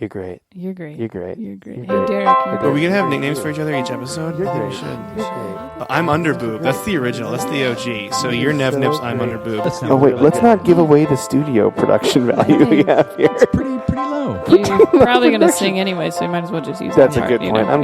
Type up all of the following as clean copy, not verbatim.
You're great. You're great. You're great. You're great. You're Hey, great. Derek. Are we going to have nicknames for each other each episode? You're I think great. we should. You're great. I'm Underboob. That's the original. That's the OG. So you're Nev Nips, I'm great. Underboob. Oh, wait, let's not give away the studio production value we have here. It's pretty low. You're probably going to sing anyway, so you might as well just use That's that a part, good you point. know?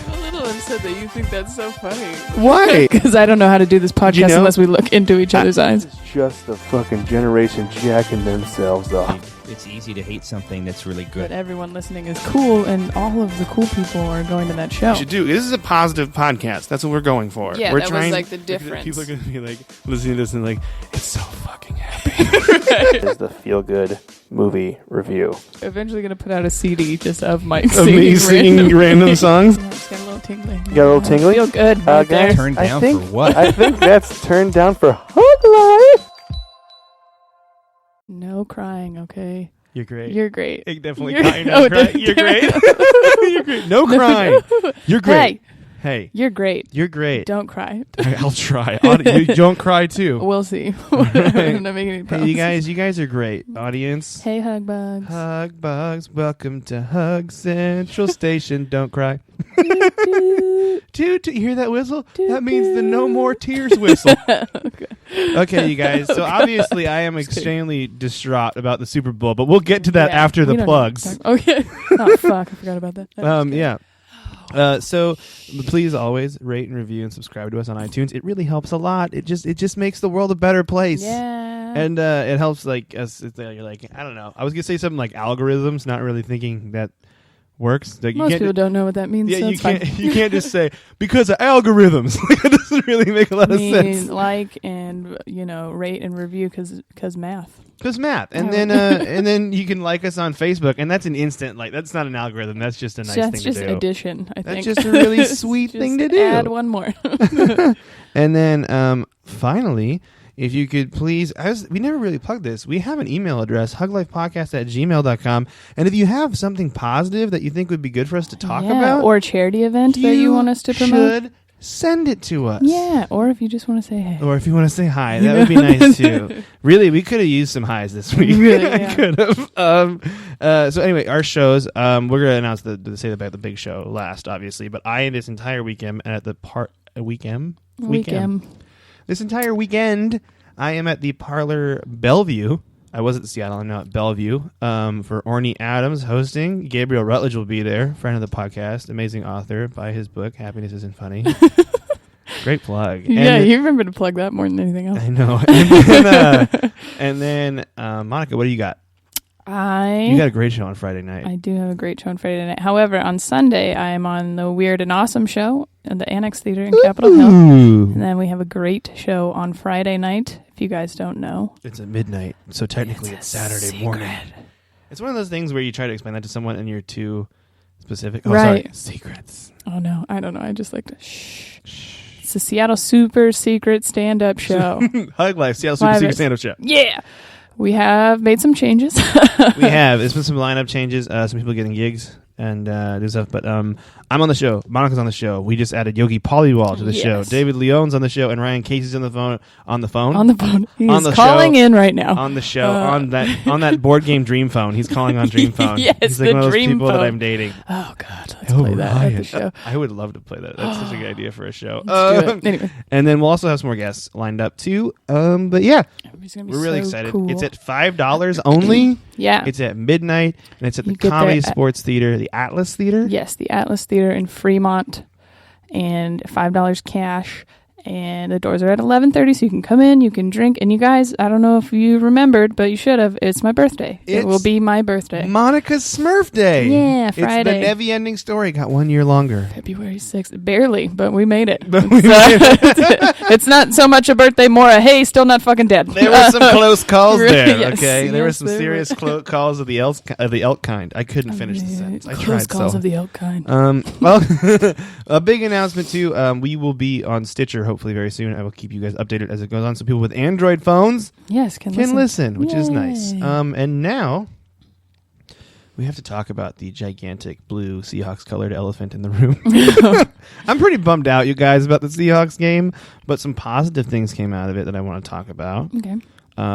I'm a little upset that you think that's so funny. Why? Because I don't know how to do this podcast unless we look into each other's eyes. It's just the fucking generation jacking themselves off. It's easy to hate something that's really But good. everyone listening is cool, and all of the cool people are going to that show. We should do. This is a positive podcast. That's what we're going for. Yeah, we're that was like the difference. People are going to be like listening to this and like, it's so fucking happy. Is the feel-good movie review. Eventually going to put out a CD just of Mike Of me singing random songs. Yeah, it's got a little tingly. You got a little tingly? Feel good. Right there. Guys, Turned down I think, for what? I think that's turned down for Hug Life. No crying, okay? You're great. You're great. It definitely You're- crying. oh, You're great. You're great. No crying. You're great. Hey, You're great. you're great. Don't cry. I'll try. You don't cry too. We'll see. I'm not making any Hey, promises. you guys are great, audience. Hey, hug bugs. Hug bugs, welcome to Hug Central Station. Don't cry. Toot, you hear that whistle? That means the no more tears whistle. Okay, you guys. So obviously, I am extremely distraught about the Super Bowl, but we'll get to that Yeah, after we the don't plugs. need to talk- Okay. Oh, fuck. I forgot about that. That was good. Yeah. So please always rate and review and subscribe to us on iTunes. It really helps a lot. It just makes the world a better place. Yeah. And it helps like us. You're like, I don't know. I was gonna say something like algorithms, not really thinking that works. Like, Most people don't know what that means. Yeah, so you it's fine. can't. You can't just say because of algorithms. It doesn't really make a lot of sense. Like and rate and review because math. Because math, and then you can like us on Facebook, and that's an instant like. That's not an algorithm. That's just a nice That's thing just to do. addition. I think That's just a really sweet thing to do. Add one more. And then finally, if you could please, we never really plugged this. We have an email address, huglifepodcast@gmail.com. And if you have something positive that you think would be good for us to talk about, or a charity event that you want us to promote, should send it to us. Yeah, or if you just want to say hey. Or if you want to say hi, that would be nice too. Really, we could have used some highs this week. Really, yeah. Could have. So anyway, our shows. We're gonna announce say about the big show last, obviously. But this entire weekend at the weekend. This entire weekend, I am at the Parlor Bellevue. I was at Seattle. I'm now at Bellevue for Orny Adams hosting. Gabriel Rutledge will be there, friend of the podcast, amazing author. Buy his book, Happiness Isn't Funny. Great plug. Yeah, you remember to plug that more than anything else. I know. And then Monica, what do you got? You got a great show on Friday night. I do have a great show on Friday night. However, on Sunday, I am on the Weird and Awesome show at the Annex Theater in Capitol Hill. And then we have a great show on Friday night, if you guys don't know. It's at midnight, so technically it's Saturday morning. It's one of those things where you try to explain that to someone and you're too specific. Oh, right. Sorry. Secrets. Oh, no. I don't know. I just like to shh. It's a Seattle super secret stand-up show. Hug Life, Seattle Super Secret Stand-Up Show. Yeah. We have made some changes. We have. There's been some lineup changes. Some people getting gigs and do stuff. But I'm on the show. Monica's on the show. We just added Yogi Pollywall to the show. David Leon's on the show, and Ryan Casey's on the phone. On the phone. He's on the calling in right now. On the show. On that board game Dream Phone. He's calling on Dream Phone. Yes, he's like the one of those Dream people Phone. that I'm dating. Oh God, let's play that at the show. I would love to play that. That's such a good idea for a show. Let's do it. Anyway. And then we'll also have some more guests lined up too. But yeah, we're really so excited. cool. It's at $5 only. Yeah. It's at midnight, and it's at the You get Comedy there Sports Theater, the Atlas Theater. Yes, the Atlas Theater in Fremont, and $5 cash. And the doors are at 11:30, so you can come in, you can drink. And you guys, I don't know if you remembered, but you should have. It's my birthday. It will be my birthday. Monica's Smurf Day. Yeah, Friday. It's the never-ending story. Got 1 year longer. February 6th. Barely, but we made it. But we made it. It's not so much a birthday, more a, hey, still not fucking dead. There were some close calls there, Yes, okay? There were yes, some there serious calls of the elk kind. I couldn't finish the sentence. I Close tried calls so. of the elk kind. Well, a big announcement too. We will be on Stitcher hopefully very soon. I will keep you guys updated as it goes on. So people with Android phones yes, can listen, which is nice. Yay. And now We have to talk about the gigantic blue Seahawks-colored elephant in the room. I'm pretty bummed out, you guys, about the Seahawks game, but some positive things came out of it that I want to talk about. Okay.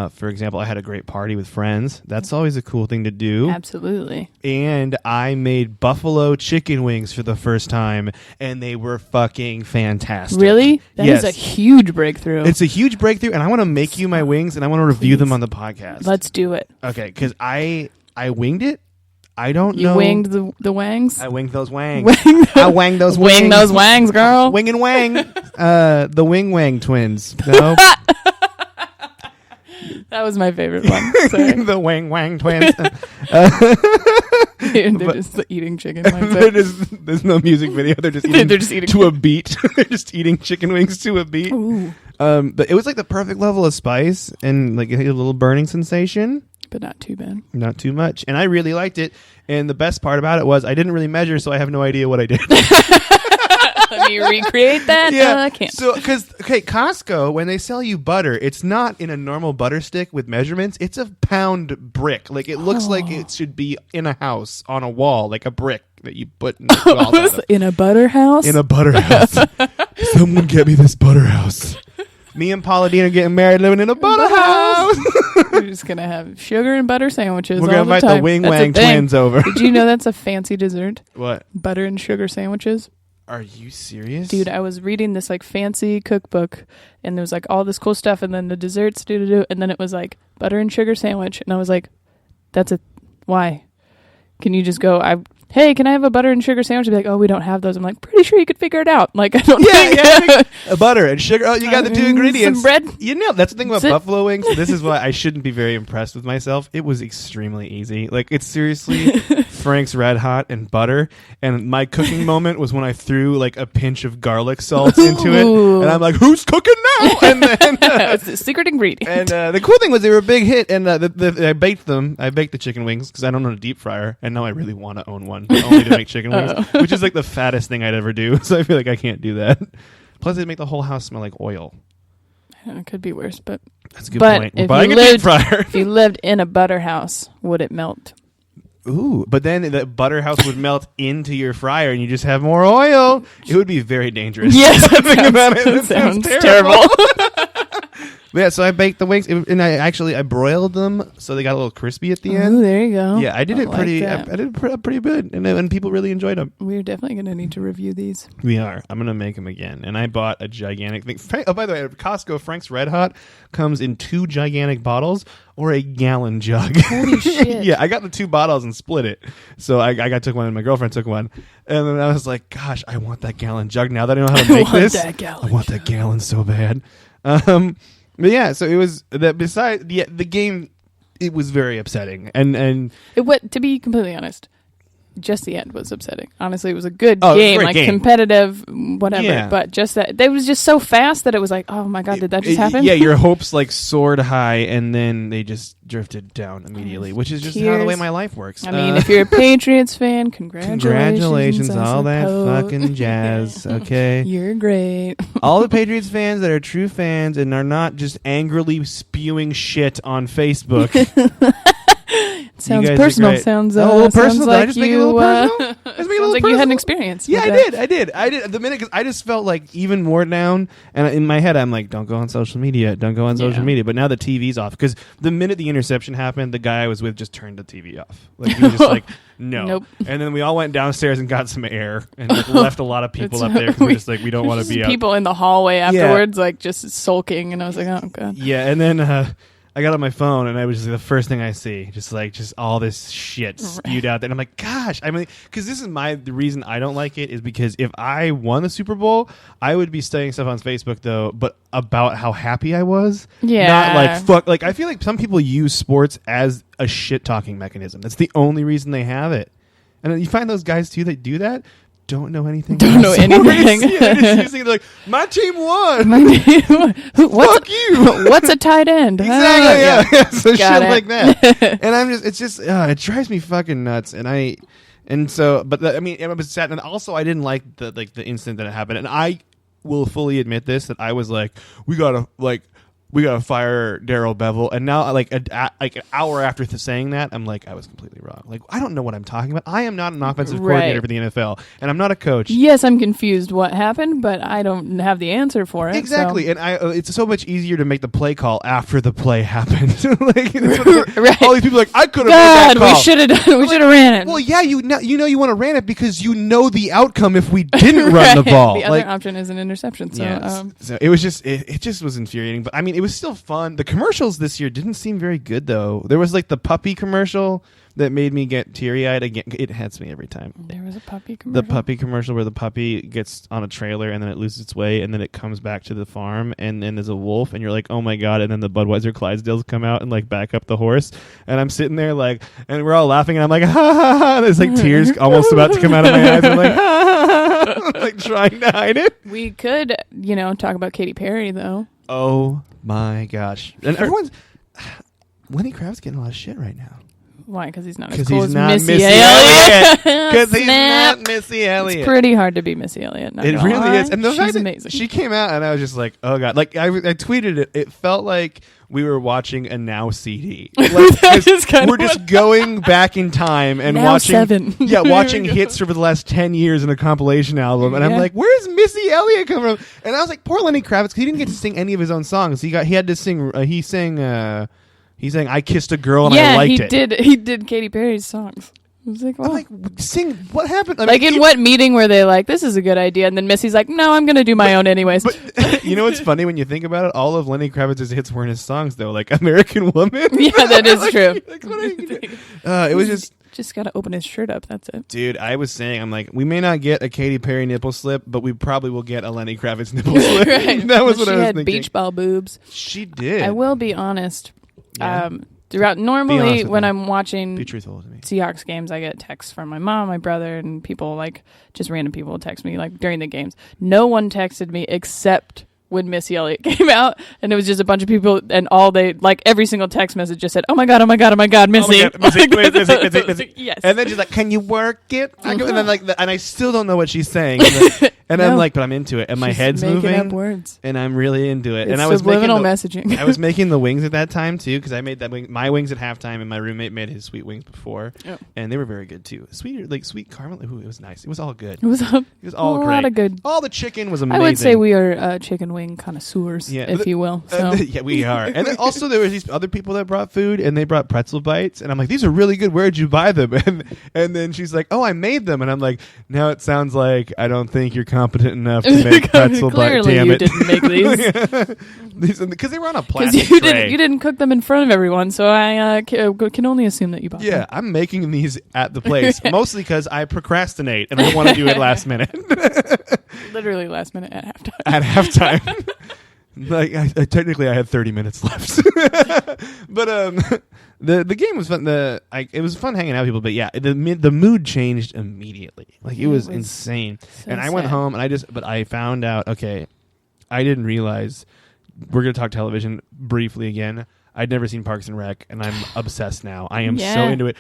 For example, I had a great party with friends. That's always a cool thing to do. Absolutely. And I made buffalo chicken wings for the first time, and they were fucking fantastic. Really? That Yes. is a huge breakthrough. It's a huge breakthrough, and I want to make you my wings, and I want to review them on the podcast. Let's do it. Okay, because I winged it. I don't You know. winged the Wangs? I winged those wangs. Wing I wanged those wings. Wing those Wangs, girl. Wing and Wang. The Wing Wang twins. No? That was my favorite one. Sorry. The Wang Wang twins. They're just eating chicken wings. There's no music video. They're just eating, to a beat. They're just eating chicken wings to a beat. Ooh. But it was like the perfect level of spice and like a little burning sensation. But not too bad. Not too much. And I really liked it. And the best part about it was I didn't really measure, so I have no idea what I did. Let me recreate that. I can't. So, Costco, when they sell you butter, it's not in a normal butter stick with measurements. It's a pound brick. Like, it looks like it should be in a house on a wall, like a brick that you put in In a butter house? In a butter house. Someone get me this butter house. Me and Paula Dean are getting married, living in a butter house. We're just going to have sugar and butter sandwiches. We're going to invite the Wing Wang twins over. Did you know that's a fancy dessert? What? Butter and sugar sandwiches. Are you serious? Dude, I was reading this like fancy cookbook and there was like all this cool stuff and then the desserts, and then it was like butter and sugar sandwich. And I was like, why? Can you just go, hey, can I have a butter and sugar sandwich? I'd be like, oh, we don't have those. I'm like, pretty sure you could figure it out. Like, I don't think. A butter and sugar. Oh, you got the two ingredients. Some bread. You know, that's the thing about buffalo wings. This is why I shouldn't be very impressed with myself. It was extremely easy. Like, it's seriously Frank's Red Hot and butter. And my cooking moment was when I threw like a pinch of garlic salt into it. And I'm like, who's cooking now? And then it's the secret ingredient. And the cool thing was they were a big hit. And I baked them. I baked the chicken wings because I don't own a deep fryer. And now I really want to own one. Only to make chicken wings, which is like the fattest thing I'd ever do. So I feel like I can't do that. Plus, they make the whole house smell like oil. It could be worse, but that's a good point. We're buying a deep fryer. If you lived in a butter house, would it melt? Ooh, but then the butter house would melt into your fryer, and you just have more oil. It would be very dangerous. Yes, that sounds terrible. Yeah, so I baked the wings, and I broiled them, so they got a little crispy at the end. Oh, there you go. Yeah, I did it pretty. I did it pretty good, and people really enjoyed them. We're definitely going to need to review these. We are. I'm going to make them again, and I bought a gigantic thing. Oh, by the way, at Costco, Frank's Red Hot comes in 2 gigantic bottles or a gallon jug. Holy shit! Yeah, I got the 2 took and split it. So I took one, and my girlfriend took one, and then I was like, "Gosh, I want that gallon jug now that I know how to make this. I want that gallon so bad." But yeah, so it was that. Besides the game, it was very upsetting, and to be completely honest, just the end was upsetting. Honestly, it was a good game, like game. Competitive, whatever. Yeah. But just that, it was just so fast that it was like, oh my god, did that just happen? Yeah, your hopes like soared high, and then they just drifted down immediately, which is just how the way my life works. I mean, if you're a Patriots fan, congratulations, all that fucking jazz. Okay, you're great. All the Patriots fans that are true fans and are not just angrily spewing shit on Facebook. Sounds personal. Sounds a little personal. Like I just make it a little personal? Sounds like you had an experience. Yeah, I did. The minute, because I just felt like even more down. And in my head, I'm like, don't go on social media. Don't go on social media. But now the TV's off. Because the minute the interception happened, the guy I was with just turned the TV off. Like, he was just like, no. Nope. And then we all went downstairs and got some air. And like, left a lot of people up there. Because we're just like, we don't want to be out. People in the hallway afterwards, like, just sulking. And I was like, oh, God. Yeah, and then... I got on my phone and I was just the first thing I see, just all this shit spewed out there. And I'm like, gosh, I mean, because this is the reason I don't like it is because if I won the Super Bowl, I would be saying stuff on Facebook though, but about how happy I was. Yeah. Not like fuck. Like I feel like some people use sports as a shit talking mechanism. That's the only reason they have it. And then you find those guys too that do that. Don't know anything. Don't know anything. They're just using like my team won. Fuck you. What's a tight end? Exactly. Yeah. So Got shit it. like that. And it drives me fucking nuts. I was sad, and also I didn't like the instant that it happened. And I will fully admit this, that I was like, we gotta like we gotta fire Daryl Bevell. And now, like an hour after saying that, I'm like, I was completely wrong. Like, I don't know what I'm talking about. I am not an offensive coordinator for the NFL, and I'm not a coach. Yes, I'm confused what happened, but I don't have the answer for it. Exactly, so. and it's so much easier to make the play call after the play happened. Like, right. all these people are like, I could have made that call. We should have ran it. Well, yeah, you know you want to ran it because you know the outcome if we didn't run the ball. The other option is an interception. So, so it was just it just was infuriating. But I mean, it was still fun. The commercials this year didn't seem very good though. There was like the puppy commercial that made me get teary-eyed again. It hits me every time. There was a puppy commercial? The puppy commercial where the puppy gets on a trailer and then it loses its way and then it comes back to the farm and then there's a wolf and you're like, oh my God. And then the Budweiser Clydesdales come out and like back up the horse. And I'm sitting there like, and we're all laughing and I'm like, ha ha ha. There's like tears almost about to come out of my eyes. I'm like, ha ha ha. Like trying to hide it. We could, talk about Katy Perry though. Oh my gosh. And everyone's, Lenny Kravitz's getting a lot of shit right now. Why? Because he's not as cool as Missy Elliott. Because he's not Missy Elliott. It's pretty hard to be Missy Elliott. It really is. And the fact she's that amazing. She came out and I was just like, oh God. Like I tweeted it. It felt like we were watching a Now CD. Like, we're just going back in time and now watching 7. Yeah, watching hits over the last 10 years in a compilation album. And I'm like, where's Missy Elliott come from? And I was like, poor Lenny Kravitz, because he didn't get to sing any of his own songs. He had to sing He's saying, I kissed a girl and I liked it. He did Katy Perry's songs. I was like, I'm like, sing, what happened? I mean, in what meeting were they like, this is a good idea? And then Missy's like, no, I'm going to do my own anyways. But you know what's funny when you think about it? All of Lenny Kravitz's hits were in his songs, though. Like American Woman. Yeah, that is true. Like, what are you gonna do? It was just got to open his shirt up. That's it. Dude, I was saying, I'm like, we may not get a Katy Perry nipple slip, but we probably will get a Lenny Kravitz nipple slip. Right. That was what I was thinking. She had beach ball boobs. She did. I will be honest. Yeah. Normally when I'm watching be truthful with me. Seahawks games, I get texts from my mom, my brother, and people like just random people text me like during the games. No one texted me except when Missy Elliott came out, and it was just a bunch of people, and every single text message just said, "Oh my god, Missy, oh my God, Missy. Yes." And then she's like, "Can you work it?" And then and I still don't know what she's saying. And No. I'm like, but I'm into it, and my head's making moving, up words. and I'm really into it. It's and I was subliminal making messaging. I was making the wings at that time too, because I made my wings at halftime, and my roommate made his sweet wings before, and they were very good too. Sweet caramel. Ooh, it was nice. It was all good. It was all a great. lot of good. All the chicken was amazing. I would say we are chicken wing connoisseurs, if you will. So. Yeah, we are. And then also there was these other people that brought food, and they brought pretzel bites, and I'm like, these are really good. Where'd you buy them? And then she's like, oh, I made them, and I'm like, now it sounds like I don't think you're competent enough to make pretzel bites. Damn it! Didn't make these because they were on a plastic tray. You didn't cook them in front of everyone, so I can only assume that you bought them. Yeah, I'm making these at the place, mostly because I procrastinate and I want to do it last minute. Literally last minute at halftime. At halftime. Like I technically I had 30 minutes left. But the game was fun. It was fun hanging out with people, but yeah, the mood changed immediately. Like it was insane. So and I went home and I found out, okay, I didn't realize we're going to talk television briefly again. I'd never seen Parks and Rec, and I'm obsessed now. I am so into it.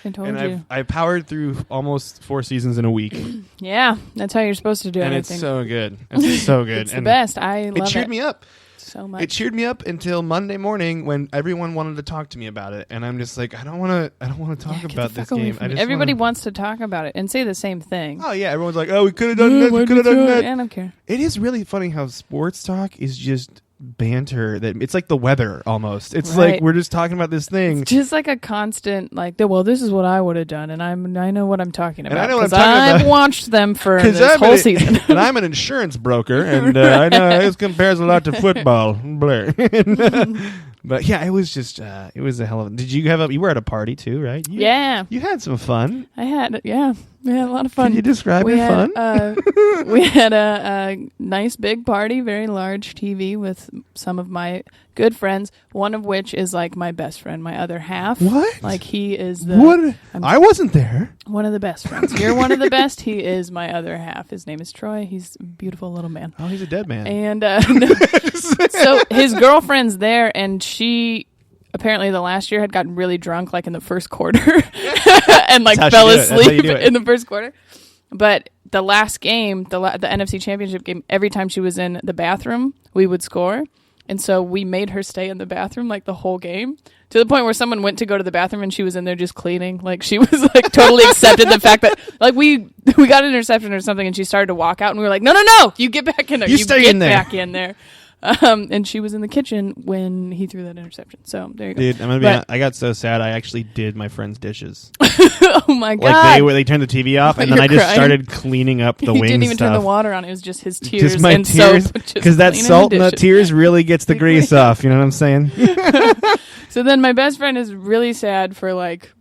I've powered through almost 4 seasons in a week. Yeah, that's how you're supposed to do it. And it's so good. It's so good. It's the best. I love it. It cheered me up. So much. It cheered me up until Monday morning when everyone wanted to talk to me about it, and I'm just like, I don't want to talk about this game. Everybody wants to talk about it and say the same thing. Oh yeah, everyone's like, oh, we could have done that. We could have done that. I don't care. It is really funny how sports talk is just banter. That it's like the weather almost. It's like we're just talking about this thing. It's just like a constant like, well, this is what I would have done, and I know what I'm talking about. And I know what I'm talking about. I've watched them for this whole season. And I'm an insurance broker, and I know this compares a lot to football. But yeah, it was just it was a hell of a. Did you you were at a party too, right? Yeah, you had some fun. I had we had a lot of fun. Can you describe your fun? We had a nice big party, very large TV with some of my good friends, one of which is like my best friend, my other half. What? Like he is the... What? I wasn't there. One of the best friends. You're one of the best. He is my other half. His name is Troy. He's a beautiful little man. Oh, he's a dead man. And so his girlfriend's there, and she... Apparently, the last year had gotten really drunk, like in the first quarter, and like fell asleep in the first quarter. But the last game, the NFC Championship game, every time she was in the bathroom, we would score, And so we made her stay in the bathroom like the whole game, to the point where someone went to go to the bathroom and she was in there just cleaning. Like she was like totally accepted the fact that like we got an interception or something and she started to walk out and we were like, no, you get back in there. You stay get in there. back in there. And she was in the kitchen when he threw that interception. So there you go. Dude, I'm gonna be honest, I got so sad I actually did my friend's dishes. Oh my god! Like they turned the TV off, and then I just started cleaning up the he wing didn't even stuff. turn the water on. It was just his tears Just my and tears, soap. because that salt in the tears really gets the grease off. You know what I'm saying? So then my best friend is really sad for like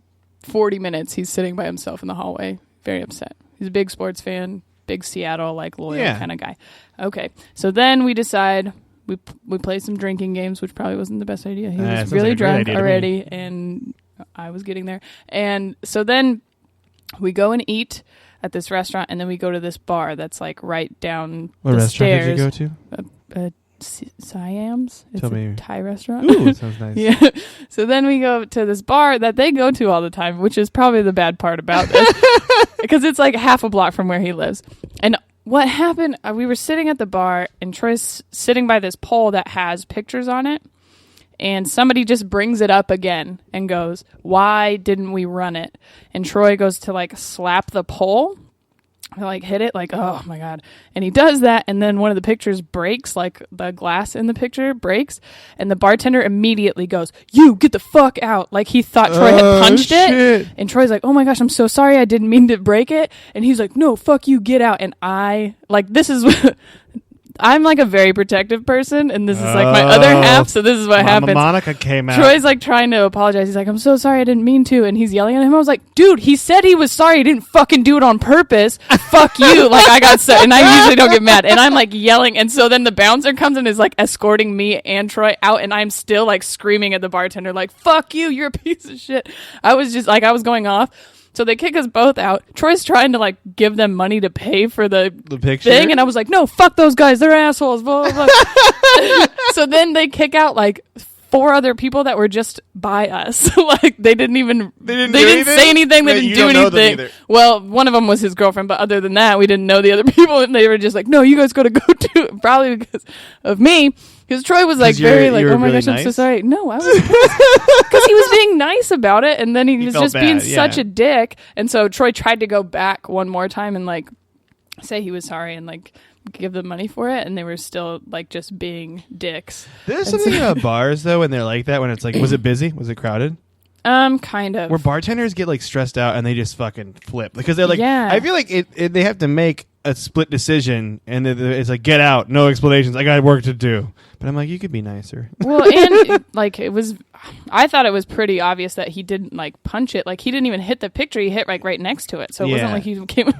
40 minutes. He's sitting by himself in the hallway, very upset. He's a big sports fan, big Seattle like loyal kind of guy. Okay, so then we decide. We play some drinking games, which probably wasn't the best idea. He was really drunk already, and I was getting there. And so then we go and eat at this restaurant, and then we go to this bar that's like right down what the restaurant stairs. did you go to? Siam's. It's Tell a me. Thai restaurant. Ooh, sounds nice. Yeah. So then we go to this bar that they go to all the time, which is probably the bad part about this, because it's like half a block from where he lives. And what happened, we were sitting at the bar, and Troy's sitting by this pole that has pictures on it, and somebody just brings it up again and goes, why didn't we run it? And Troy goes to, like, slap the pole, or, like, hit it, like, oh, my God. And he does that, and then one of the pictures breaks, like, the glass in the picture breaks, and the bartender immediately goes, you, get the fuck out. Like, he thought Troy had punched it, and Troy's like, oh, my gosh, I'm so sorry, I didn't mean to break it. And he's like, no, fuck you, get out. And this is... I'm like a very protective person, and this is like my other half, so this is what happens. Monica came out. Troy's like trying to apologize. He's like, I'm so sorry, I didn't mean to. And he's yelling at him. I was like, dude, he said he was sorry. He didn't fucking do it on purpose. Fuck you. Like, I got so, and I usually don't get mad. And I'm like yelling. And so then the bouncer comes and is like escorting me and Troy out, and I'm still like screaming at the bartender, like, fuck you, you're a piece of shit. I was just like, I was going off. So they kick us both out. Troy's trying to like give them money to pay for the picture thing, and I was like, no, fuck those guys, they're assholes. Blah, blah, blah. So then they kick out like 4 other people that were just by us. Like they didn't say anything. They didn't do anything. Well, one of them was his girlfriend, but other than that, we didn't know the other people, and they were just like, no, you guys got to go too. Probably because of me. Because Troy was like very like, oh my gosh, I'm so sorry. No, I was because he was being nice about it, and then he was just being such a dick. And so Troy tried to go back one more time and like say he was sorry and like give them money for it, and they were still like just being dicks. There's something about bars though when they're like that, when it's like, was it busy? Was it crowded? Kind of. Where bartenders get like stressed out and they just fucking flip because they're like, yeah. I feel like they have to make a split decision, and it's like, get out, no explanations, I got work to do. But I'm like, you could be nicer. Well, and like it was, I thought it was pretty obvious that he didn't like punch it. Like he didn't even hit the picture; he hit like right next to it. So it wasn't like he came,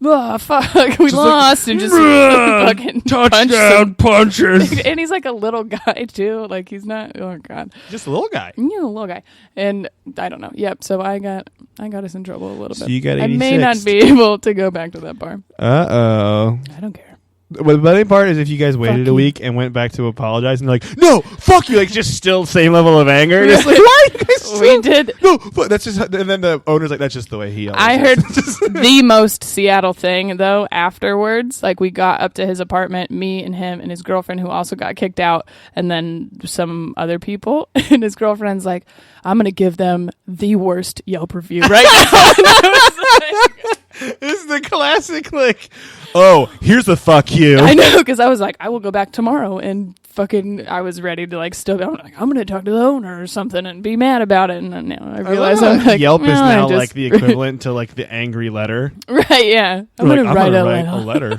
oh fuck, we just lost, like, and just fucking touchdown punches. And he's like a little guy too. Like he's not. Oh god, just a little guy. Yeah, a little guy. And I don't know. Yep. So I got us in trouble a little bit. You got 86. I may not be able to go back to that bar. I don't care. Well, the funny part is if you guys waited a week and went back to apologize and they're like, no, fuck you, like just still same level of anger. It's like, why are you guys still? We did. No, that's just, and then the owner's like, that's just the way he always I is. heard the most Seattle thing though afterwards. Like we got up to his apartment, me and him and his girlfriend who also got kicked out, and then some other people, and his girlfriend's like, I'm gonna give them the worst Yelp review right now. And I was like, this is the classic, like, oh, here's the fuck you. I know, because I was like, I will go back tomorrow, and fucking, I was ready to like still go. Like, I'm going to talk to the owner or something and be mad about it. And then now I realize I'm like, Yelp is now like the equivalent to like the angry letter. Right? Yeah, I'm going to write a letter.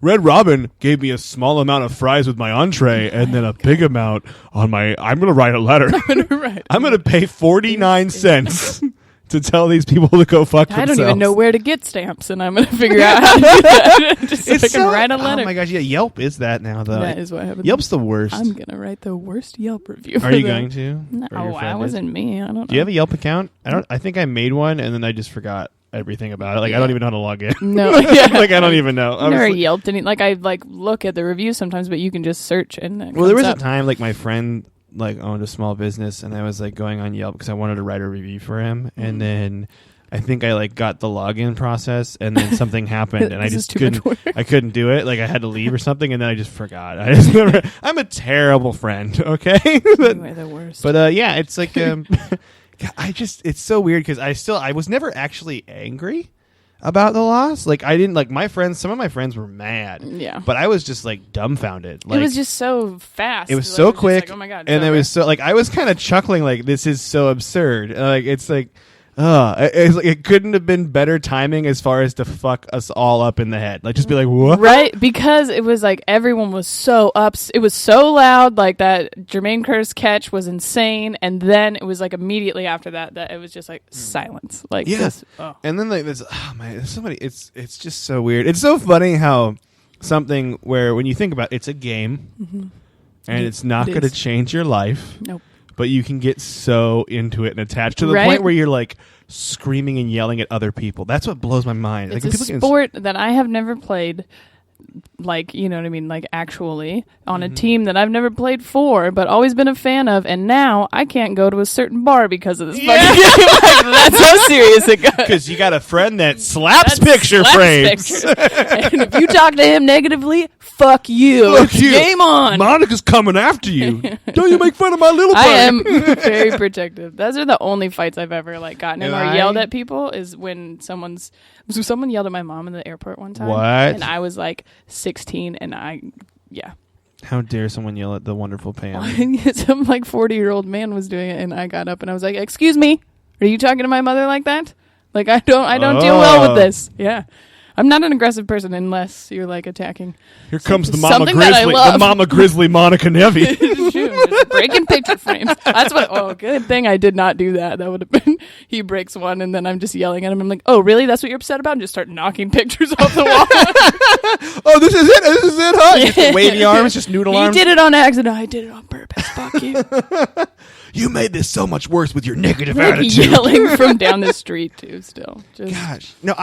Red Robin gave me a small amount of fries with my entree and then a big amount on my. I'm going to write a letter. I'm going to pay 49 cents. To tell these people to go fuck themselves. I don't even know where to get stamps, and I'm going to figure out how to do that. Just so I can write a letter. Oh my gosh, yeah, Yelp is that now, though. That is what happens. Yelp's the worst. I'm going to write the worst Yelp review. Are you going to? No, that wasn't me. I don't know. Do you have a Yelp account? I think I made one, and then I just forgot everything about it. Like, I don't even know how to log in. No, yeah. Like, I don't even know. I've never Yelped any. Like, I like look at the reviews sometimes, but you can just search and. Well, there was a time like my friend like owned a small business, and I was like going on Yelp because I wanted to write a review for him, and then I think I like got the login process, and then something happened, and I just too much work. I couldn't do it. Like I had to leave or something, and then I just forgot. I just never. I'm a terrible friend. Okay, You are the worst. but yeah, it's like it's so weird because I was never actually angry about the loss. Like I didn't like my friends. Some of my friends were mad. Yeah, but I was just like dumbfounded. Like, it was just so fast. It was so quick. Like, oh my god! And it was so like I was kind of chuckling like this is so absurd. Like it's like. It couldn't have been better timing as far as to fuck us all up in the head. Like, just be like, what? Right, because it was like everyone was so up. It was so loud, like that Jermaine Curse catch was insane. And then it was like immediately after that it was just like silence. Like, yes. Oh. And then like this, there's somebody, it's just so weird. It's so funny how something where when you think about it, it's a game and it's not going to change your life. Nope. But you can get so into it and attached to the right? point where you're like screaming and yelling at other people. That's what blows my mind. It's like, a sport that I have never played, like, you know what I mean, like actually on a team that I've never played for, but always been a fan of, and now I can't go to a certain bar because of this fucking game. Like, that's how serious it got. Because you got a friend that slaps picture frames. And if you talk to him negatively, fuck you. Fuck It's you. game on. Monica's coming after you. Don't you make fun of my little buddy. I am very protective. Those are the only fights I've ever like gotten in or yelled at people is when someone yelled at my mom in the airport one time. What? And I was like 16 and yeah. How dare someone yell at the wonderful Pam? Some like 40-year-old man was doing it and I got up and I was like, "Excuse me, are you talking to my mother like that? Like I don't deal well with this." Yeah. I'm not an aggressive person unless you're like attacking. Here comes the mama something that I grizzly, love. the mama grizzly Monica Nevi. Just breaking picture frames. That's what. Oh, good thing I did not do that. That would have been. He breaks one, and then I'm just yelling at him. I'm like, "Oh, really? That's what you're upset about?" And just start knocking pictures off the wall. Oh, this is it. This is it, huh? Just wavy arms, just noodle arms. He did it on accident. I did it on purpose. Fuck you. You made this so much worse with your negative Like attitude. yelling from down the street too. Still, just Gosh, no,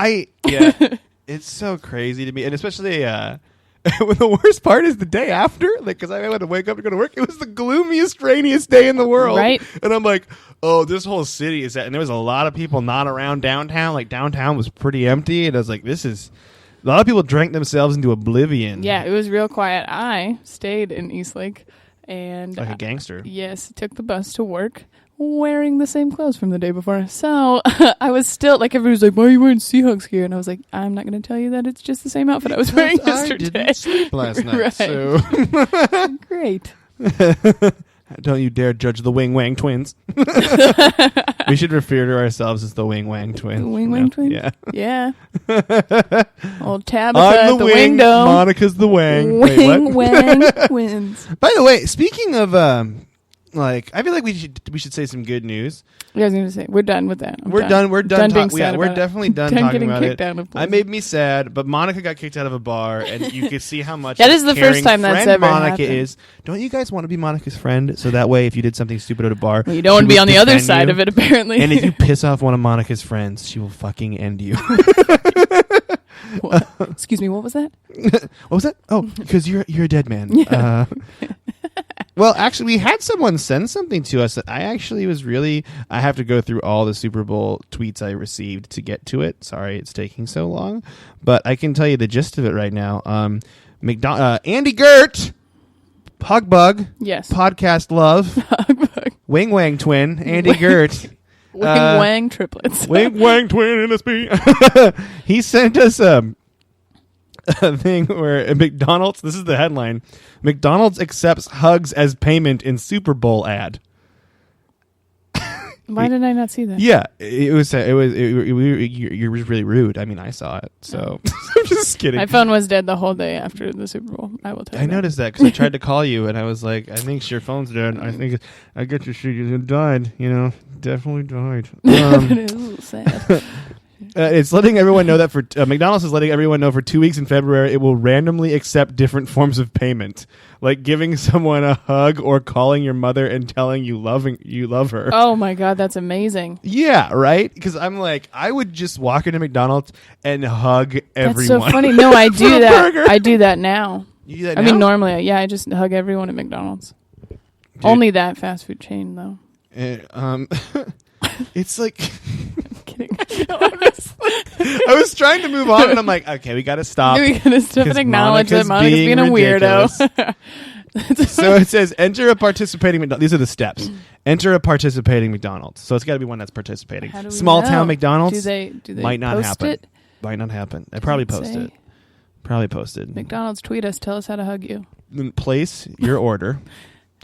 yeah. It's so crazy to me, and especially when the worst part is the day after, like, because I had to wake up to go to work. It was the gloomiest, rainiest day in the world, right? And I'm like, oh, this whole city is that, and there was a lot of people not around downtown. Like downtown was pretty empty, and I was like, this is. A lot of people drank themselves into oblivion. Yeah, it was real quiet. I stayed in Eastlake, and like a gangster. Yes, took the bus to work. Wearing the same clothes from the day before. So I was still, like, everybody was like, "Why are you wearing Seahawks gear?" And I was like, I'm not going to tell you that it's just the same outfit I was wearing yesterday. I didn't sleep last night, Right. so. Great. Don't you dare judge the Wang twins. We should refer to ourselves as the Wang twins. The Wang twins? Yeah. Yeah. Old Tabitha I'm at the Wing, window. Monica's the Wang. Wang, Wait, Wang twins. By the way, speaking of, like, I feel like we should say some good news. Yeah, I was going to say, we're done with that. We're done. We're done. being sad we're about it. definitely done Done talking getting about kicked it. out of I places. made me sad, but Monica got kicked out of a bar, and you could see how much That is the first caring time that's friend ever Monica happened. is. Don't you guys want to be Monica's friend? So that way, if you did something stupid at a bar, Well, you don't want to be on the other side of it. it, apparently. And if you piss off one of Monica's friends, she will fucking end you. Excuse me, what was that? What was that? Oh, because you're a dead man. Yeah. Well, actually, we had someone send something to us that I actually was really. I have to go through all the Super Bowl tweets I received to get to it. Sorry, it's taking so long, but I can tell you the gist of it right now. Andy Gert, Pugbug, Yes. Podcast Love, Wang twin, Andy Gert. Wang triplets. Wang twin NSP. He sent us a thing where McDonald's, this is the headline, McDonald's accepts hugs as payment in Super Bowl ad. Why did I not see that? Yeah, it was you're really rude. I mean, I saw it, so I'm just kidding. My phone was dead the whole day after the Super Bowl. I will tell you. I noticed that because I tried to call you and I was like, I think your phone's dead. I think I get your shit. You died. You know, definitely died. It is a little sad. It's letting everyone know that for McDonald's is letting everyone know for 2 weeks in February it will randomly accept different forms of payment, like giving someone a hug or calling your mother and telling you love her. Oh my God, that's amazing. Yeah, right? Because I'm like, I would just walk into McDonald's and hug everyone. That's so funny. No, I do For a that. burger. I do that now. You do that I now? mean, normally, yeah, I just hug everyone at McDonald's. Dude. Only that fast food chain, though. It's like kidding. No, I'm just I was trying to move on, and I'm like, okay, we got to stop. we gotta stop and acknowledge that Monica's being a weirdo. So it says, enter a participating McDonald's. These are the steps. Enter a participating McDonald's. So it's got to be one that's participating. How do we Small know? town McDonald's Do they might not post happen. it? Might not happen. I probably posted. Probably posted. McDonald's, tweet us. Tell us how to hug you. Then place your order.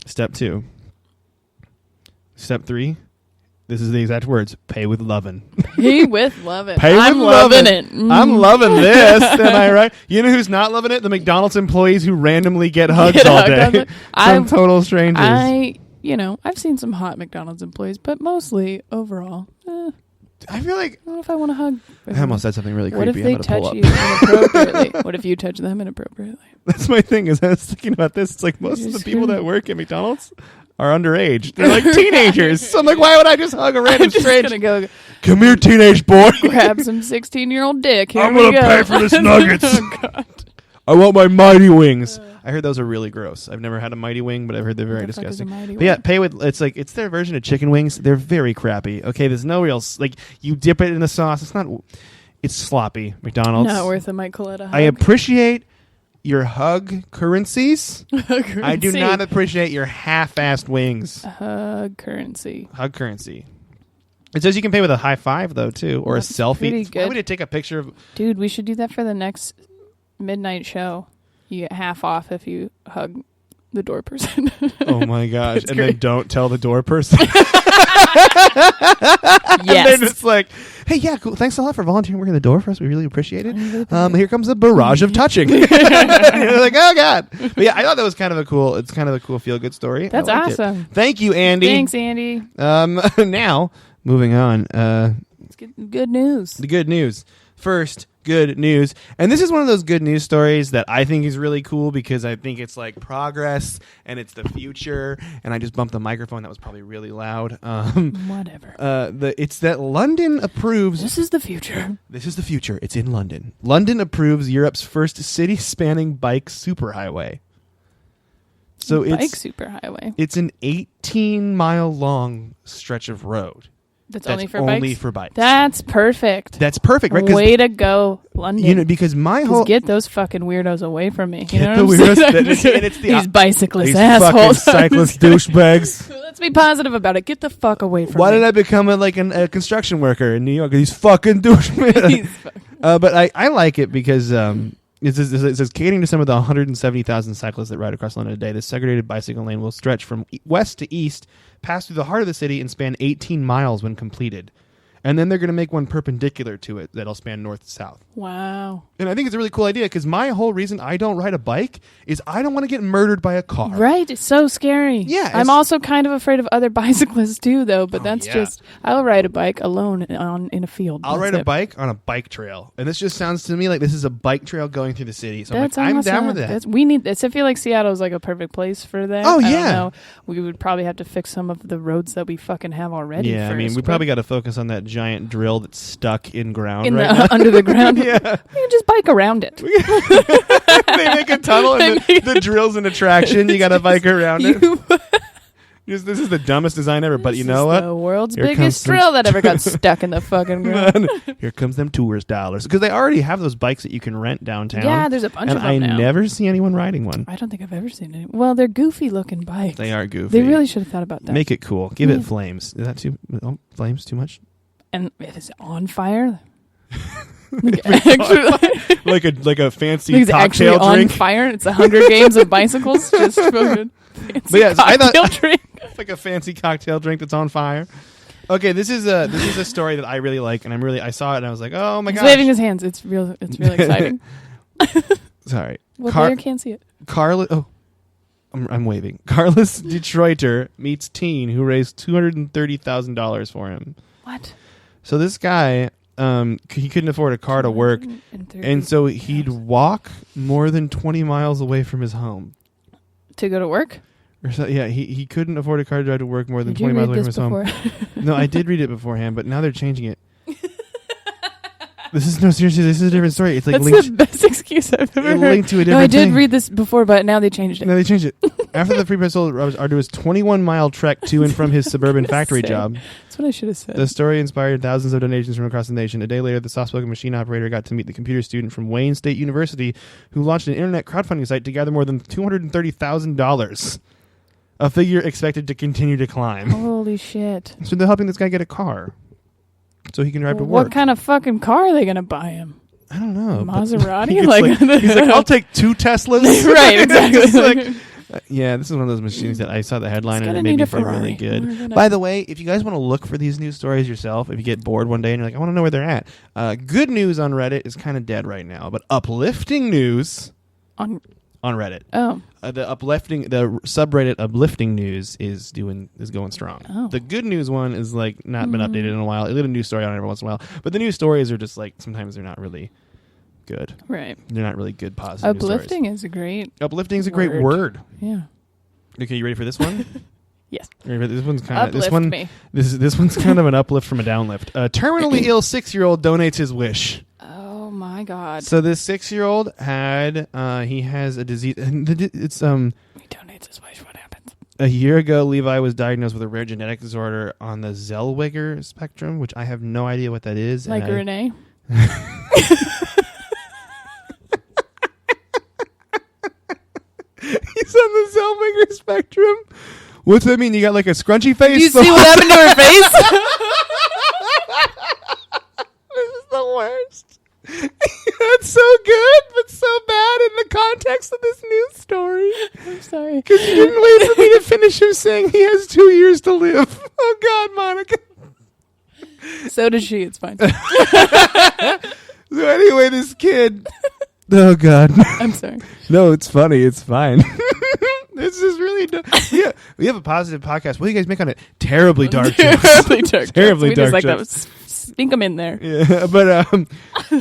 Step 2. Step 3. This is the exact words. Pay with lovin'. Pay with lovin'. Pay I'm with loving lovin'. it. I'm loving this. Am I right? You know who's not loving it? The McDonald's employees who randomly get hugs all day. Some total strangers. I've seen some hot McDonald's employees, but mostly overall, I feel like I don't know if I want to hug. I almost said something really creepy. What if they I'm gonna pull touch up. you inappropriately? What if you touch them inappropriately? That's my thing. Is I was thinking about this. It's like most of the Just people screw- that work at McDonald's are underage. They're like teenagers. So I'm like, why would I just hug a random I'm just stranger? gonna go Come here, teenage boy. grab some 16-year-old dick. Here I'm we gonna go. pay for this nuggets. Oh, God. I want my Mighty Wings. I heard those are really gross. I've never had a Mighty Wing, but I've heard they're very What the fuck is a disgusting. Mighty But yeah, Wing? pay with it's their version of chicken wings. They're very crappy. Okay, there's no real like you dip it in the sauce. It's sloppy. McDonald's. Not worth a Mike Coletta hug. I appreciate your hug currencies. I do Currency. not appreciate your half-assed wings. Hug currency. Hug currency. It says you can pay with a high five though too, or That's a selfie. pretty Why good. would it take a picture of? Dude, we should do that for the next midnight show. You get half off if you hug the door person. Oh my gosh! That's And great. then don't tell the door person. And Yes. then it's like, hey, yeah, cool. Thanks a lot for volunteering working the door for us. We really appreciate it. Here comes a barrage of touching. You're like, oh god. But yeah, I thought that was kind of a cool feel good story. That's I liked it. awesome. Thank you, Andy. Thanks, Andy. Now moving on. Let's get good news. The good news. First, good news. And this is one of those good news stories that I think is really cool because I think it's like progress and it's the future. And I just bumped the microphone. That was probably really loud. Whatever. It's that London approves. This is the future. This is the future. It's in London. London approves Europe's first city-spanning bike superhighway. So Bike it's superhighway. It's an 18-mile long stretch of road. That's That's only for only bikes? for bikes. That's perfect. That's perfect, right? Way to go, London. You know, because my 'Cause whole get those fucking weirdos away from me. You Get know the what I'm weirdos saying? that- and it's the These bicyclist these assholes. fucking cyclist douchebags. Let's be positive about it. Get the fuck away from Why me. did I become a construction worker in New York? These fucking douchebags. These fuck- But I like it because it says catering to some of the 170,000 cyclists that ride across London today. This segregated bicycle lane will stretch from west to east, pass through the heart of the city, and span 18 miles when completed. And then they're going to make one perpendicular to it that'll span north to south. Wow. And I think it's a really cool idea because my whole reason I don't ride a bike is I don't want to get murdered by a car. Right. It's so scary. Yeah, I'm also kind of afraid of other bicyclists too, though. But that's yeah. just, I'll ride a bike alone in a field. I'll That's ride a it. bike on a bike trail. And this just sounds to me like this is a bike trail going through the city. So That's I'm awesome. down with that. We need this. I feel like Seattle's like a perfect place for that. Oh, I yeah. don't know. We would probably have to fix some of the roads that we fucking have already. Yeah, I mean, first, we but probably got to focus on that giant drill that's stuck in ground in right the now. under the ground. Yeah. We can just bike around it. They make a tunnel and the drill's an attraction. You got to bike around it. This is the dumbest design ever, but you know what? The world's Here comes biggest some- drill that ever got stuck in the fucking ground. Here comes them tourist dollars. Because they already have those bikes that you can rent downtown. Yeah, there's a bunch and of them I now. never see anyone riding one. I don't think I've ever seen it. Well, they're goofy looking bikes. They are goofy. They really should have thought about that. Make it cool. Give Yeah. it flames. Is that flames too much? And it is on fire. Like, actually, like a fancy it's actually cocktail on drink. fire. It's 100 games of bicycles. Just fucking fancy But yeah, I thought- cocktail drink. It's like a fancy cocktail drink that's on fire. Okay, this is a story that I really like, and I saw it and I was like, oh my He's gosh. waving his hands. It's really exciting. Sorry, Well, player can't see it. Carlos. Oh, I'm waving. Carlos Detroiter meets teen who raised $230,000 for him. What? So this guy, he couldn't afford a car to work, and so he'd walk more than 20 miles away from his home. To go to work? Or so, yeah, he couldn't afford a car to drive to work more than Did you 20 miles read away from this his home. before? No, I did read it beforehand, but now they're changing it. seriously, this is a different story. It's like That's linked. the best excuse I've ever heard. Linked to a different No, I did thing. read this before, but now they changed it. No, they changed it. After the free press sold, Robert's arduous 21-mile trek to and from his suburban factory job. That's what I should have said. The story inspired thousands of donations from across the nation. A day later, the soft-spoken machine operator got to meet the computer student from Wayne State University who launched an internet crowdfunding site to gather more than $230,000. A figure expected to continue to climb. Holy shit. So they're helping this guy get a car so he can drive to work. What kind of fucking car are they going to buy him? I don't know. Maserati? He's like, I'll take 2 Teslas. Right, exactly. It's like, yeah, this is one of those machines that I saw the headline and it made me feel really good. By the way, if you guys want to look for these news stories yourself, if you get bored one day and you're like, I want to know where they're at, good news on Reddit is kind of dead right now, but uplifting news on Reddit. Oh. The subreddit uplifting news is going strong. Oh. The good news one is like not been updated in a while. It did a news story on it every once in a while, but the news stories are just like sometimes they're not really good. Right. They're not really good positive Uplifting is a great Uplifting is a great word. Yeah. Okay, you ready for this one? Yes. This one's kind of Uplift me. This one's kind of an uplift from a downlift. A terminally ill 6-year-old donates his wish. Oh my God. So this 6-year-old he has a disease. And it's He donates his wish. What happens? A year ago, Levi was diagnosed with a rare genetic disorder on the Zellweger spectrum, which I have no idea what that is. Like Renee. He's on the Zellweger spectrum. What's that mean? You got like a scrunchy face? You see what happened to her face? This is the worst. That's so good, but so bad in the context of this news story. I'm sorry. Because you didn't wait for me to finish him saying he has 2 years to live. Oh, God, Monica. So does she. It's fine. So anyway, this kid... Oh, God. I'm sorry. No, it's funny. It's fine. This is really... Yeah, we have a positive podcast. What do you guys make on it? Terribly dark jokes. Terribly dark. Terribly we dark just like jokes. that. Sneak them in there. Yeah, but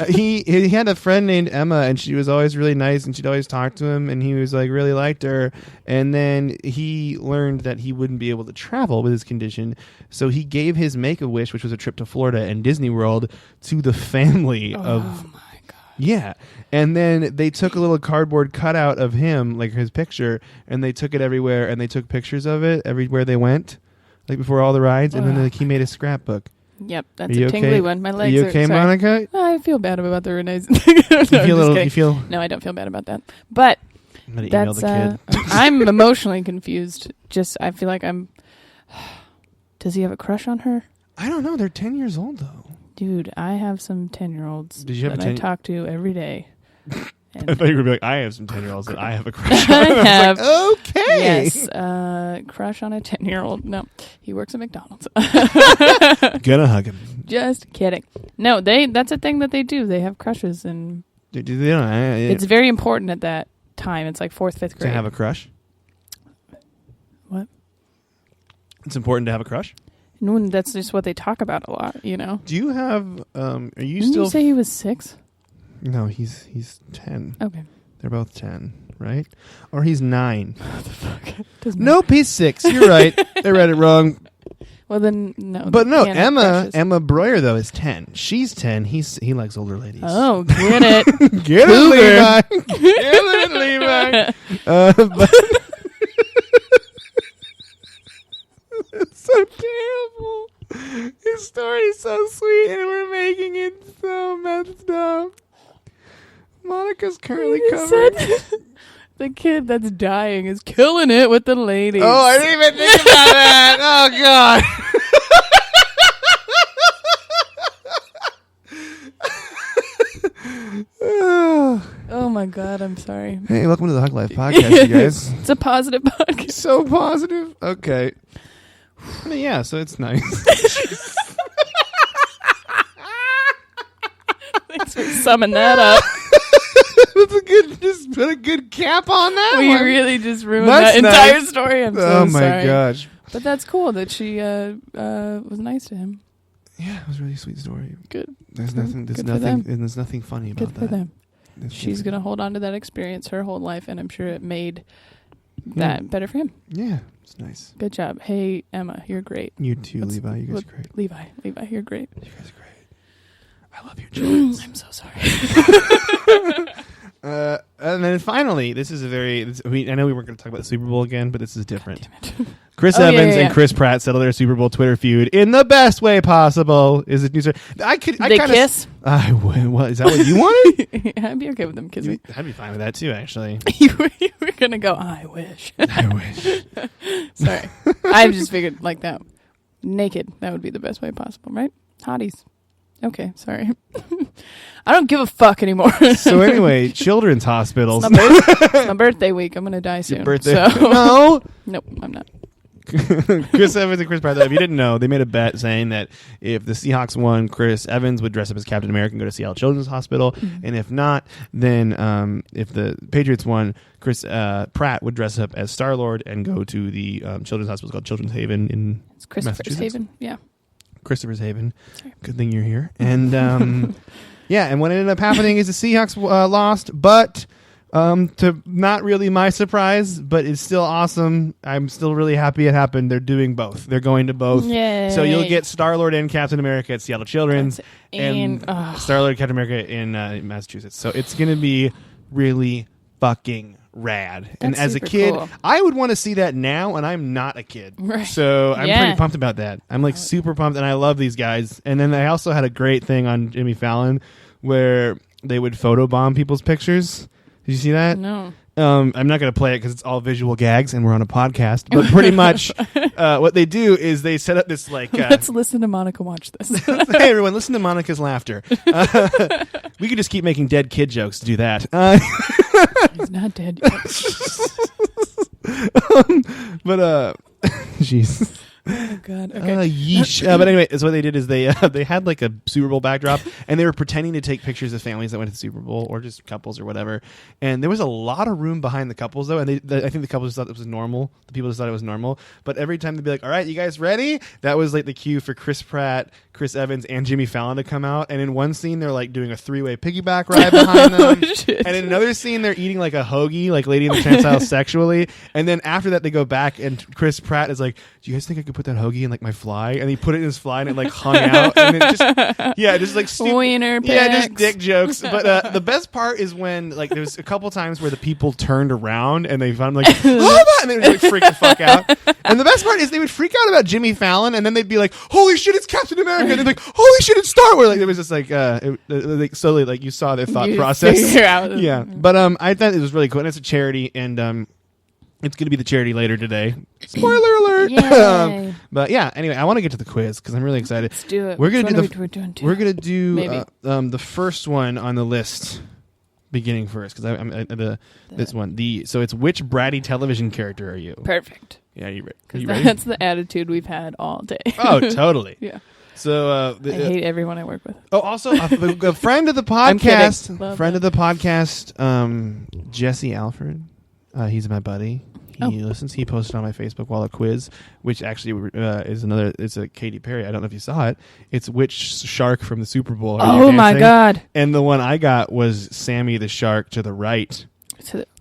he had a friend named Emma, and she was always really nice, and she'd always talk to him, and he was like really liked her. And then he learned that he wouldn't be able to travel with his condition, so he gave his Make-A-Wish, which was a trip to Florida and Disney World, to the family of. Oh my God. Yeah, and then they took a little cardboard cutout of him, like his picture, and they took it everywhere, and they took pictures of it everywhere they went, like before all the rides, and then he made a scrapbook. Yep, that's a tingly one. My legs are you okay, sorry. Monica? I feel bad about the Renee's. No, I don't feel bad about that. But I'm gonna email the kid. I'm emotionally confused. I feel like I'm... Does he have a crush on her? I don't know. They're 10 years old, though. Dude, I have some 10-year-olds that I talk to every day. And I thought you were going to be like, I have some 10-year-olds that I have a crush on. I have. Like, okay. Yes, crush on a 10-year-old. No, he works at McDonald's. Gonna hug him. Just kidding. No, that's a thing that they do. They have crushes, and it's very important at that time. It's like 4th, 5th grade. To have a crush? What? It's important to have a crush? No, that's just what they talk about a lot, you know? Do you have... are you Didn't still... you say he was 6? No, he's 10. Okay. They're both 10, right? Or he's 9. What the fuck? Nope, he's 6. You're right. I read it wrong. Well, then, no. But no, Emma Breuer, though, is 10. She's 10. He likes older ladies. Oh, get it. Get it, Levi. Get it, Levi. But it's so terrible. His story's so sweet, and we're making it so messed up. Monica's currently covered. The kid that's dying is killing it with the ladies. Oh, I didn't even think about that. Oh, God. Oh, my God. I'm sorry. Hey, welcome to the Hug Life podcast, you guys. It's a positive podcast. So positive. Okay. I mean, yeah, so it's nice. Thanks for summing that up. That's a good. Just put a good cap on that. We one. really just ruined That's that nice. entire story. I'm so oh my sorry. gosh. But that's cool that she was nice to him. Yeah, it was a really sweet story. Good. There's Good. nothing. There's Good for nothing. them. And there's nothing funny about Good that. for them. There's She's nothing- gonna hold on to that experience her whole life, and I'm sure it made that better for him. Yeah, it's nice. Good job. Hey, Emma, you're great. You too, Levi. You guys are great. Levi, you're great. You guys are great. I love your children. I'm so sorry. And then finally, this is I know we weren't going to talk about the Super Bowl again, but this is different. Chris Oh, Evans yeah. and Chris Pratt settle their Super Bowl Twitter feud in the best way possible. Is it news? I kiss? What is that? What you wanted? Yeah, I'd be okay with them kissing. I'd be fine with that too. Actually, you were gonna go. I wish. I wish. Sorry, I just figured like that. Naked. That would be the best way possible, right? Hotties. Okay, sorry. I don't give a fuck anymore. So anyway, children's hospitals. It's my birthday week. I'm gonna die soon. Your birthday? So. No. Nope, I'm not. Chris Evans and Chris Pratt. If you didn't know, they made a bet saying that if the Seahawks won, Chris Evans would dress up as Captain America and go to Seattle Children's Hospital, and if not, then if the Patriots won, Chris Pratt would dress up as Star-Lord and go to the children's hospital called Children's Haven in It's Christopher's Massachusetts. Haven. Yeah. Christopher's Haven. Sorry. Good thing you're here. And yeah, and what ended up happening is the Seahawks lost, but to not really my surprise, but it's still awesome. I'm still really happy it happened. They're doing both. They're going to both. Yay. So you'll get Star-Lord and Captain America at Seattle Children's and And Star-Lord and Captain America in Massachusetts. So it's going to be really fucking rad. And That's as a super kid, cool. I would want to see that now, and I'm not a kid. Right. So I'm Yeah. pretty pumped about that. I'm like super pumped, and I love these guys. And then they also had a great thing on Jimmy Fallon where they would photobomb people's pictures. Did you see that? no. I'm not going to play it because it's all visual gags and we're on a podcast. But pretty much what they do is they set up this like... Let's listen to Monica watch this. hey, everyone, listen to Monica's laughter. We could just keep making dead kid jokes to do that. He's not dead yet. But, jeez. Oh, God. Okay. Yeesh. But anyway, so what they did is they had like a Super Bowl backdrop, and they were pretending to take pictures of families that went to the Super Bowl or just couples or whatever. And there was a lot of room behind the couples though, and I think the couples just thought it was normal. The people just thought it was normal. But every time they'd be like, "All right, you guys ready?" That was like the cue for Chris Pratt, Chris Evans, and Jimmy Fallon to come out. And in one scene, they're like doing a 3-way piggyback ride behind them. Oh, shit. And in another scene, they're eating like a hoagie, like Lady in the Tramp sexually. And then after that, they go back, and Chris Pratt is like, "Do you guys think I could put that hoagie in like my fly?" And he put it in his fly, and it like hung out. And it just like stupid, Wiener just pics. dick jokes. But the best part is when like there's a couple times where the people turned around and they found like, "Oh my!" and they would just, like freak the fuck out. And the best part is they would freak out about Jimmy Fallon, and then they'd be like, "Holy shit, it's Captain America!" And they'd be like, "Holy shit, it's Star-Wars!" Like it was just like like slowly like you saw their thought You process. figure out. Yeah, but I thought it was really cool, and it's a charity, and it's going to be the charity later today. Spoiler alert! Yay. But yeah, anyway, I want to get to the quiz because I'm really excited. Let's do it. We're gonna Which do one the- are we doing two? We're going to do Maybe. the first one on the list, beginning first, because this one. So it's which bratty television character are you? Perfect. Yeah, are you Because ready? that's the attitude we've had all day. Oh, totally. Yeah. So I hate everyone I work with. also a friend of the I'm podcast, kidding. Love friend that. of the podcast, Jesse Alfred. He's my buddy. He listens. He posted on my Facebook wall a quiz, which actually is another. It's a Katy Perry. I don't know if you saw it. It's which shark from the Super Bowl. Are you Oh my dancing? God. And the one I got was Sammy the shark to the right.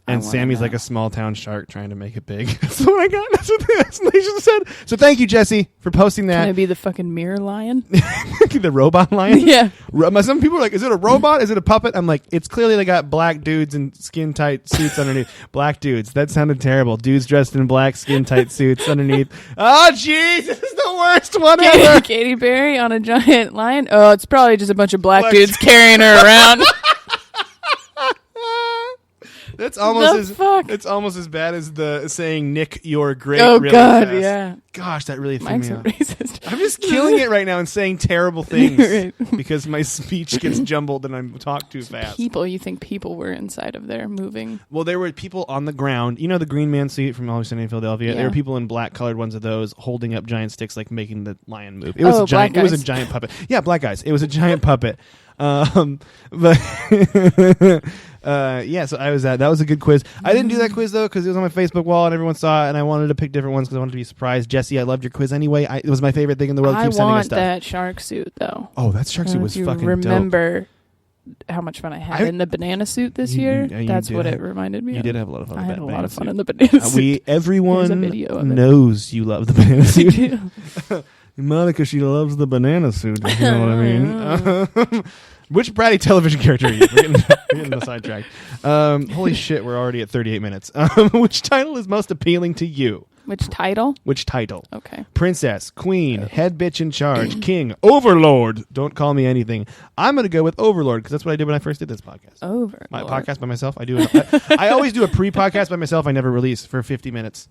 I And wanna Sammy's know. like a small town shark trying to make it big. That's what I got. That's what the explanation said. So thank you, Jesse, for posting Can I that. be the fucking mirror lion? The robot lion. Yeah. Some people are like, is it a robot? Is it a puppet? I'm like, it's clearly they got black dudes in skin tight suits underneath. Black dudes. That sounded terrible. Dudes dressed in black skin tight suits underneath. Oh, jeez. This is the worst one ever. Katy Perry on a giant lion? Oh, it's probably just a bunch of black Black- dudes carrying her around. That's almost The fuck? It's almost as bad as the saying "Nick, you're great." Oh, really God, fast. yeah. Gosh, that really threw Mike's me a off. racist. I'm just killing it right now and saying terrible things Right. because my speech gets jumbled and I talk too fast. You think people were inside of there moving? Well, there were people on the ground. You know the Green Man suit from Always Sunny in Philadelphia? Yeah. There were people in black colored ones of those holding up giant sticks like making the lion move. It was Oh, a giant black it was a guys. giant puppet. Yeah, black guys. It was a giant puppet. But yeah, so I was that was a good quiz. I didn't do that quiz though because it was on my Facebook wall and everyone saw it, and I wanted to pick different ones because I wanted to be surprised. Jesse, I loved your quiz anyway. It was my favorite thing in the world. I Keep sending us want stuff. that shark suit though. Oh, that shark I suit don't know was if you fucking dope. remember how much fun I had in the banana suit this year? yeah, you That's did what have- it reminded me You of. did have a lot of fun. I with had that a lot banana of fun suit. in the banana suit. Everyone There's a video of it. knows you love the banana suit. Monica, she loves the banana suit. You know what I mean? Which bratty television character are you? We're getting sidetracked. Holy shit, we're already at 38 minutes. Which title is most appealing to you? Which title? Which title? Okay. Princess, queen, head bitch in charge, king, overlord. Don't call me anything. I'm going to go with overlord because that's what I did when I first did this podcast. Overlord. My podcast by myself. I always do a pre-podcast by myself. I never release for 50 minutes.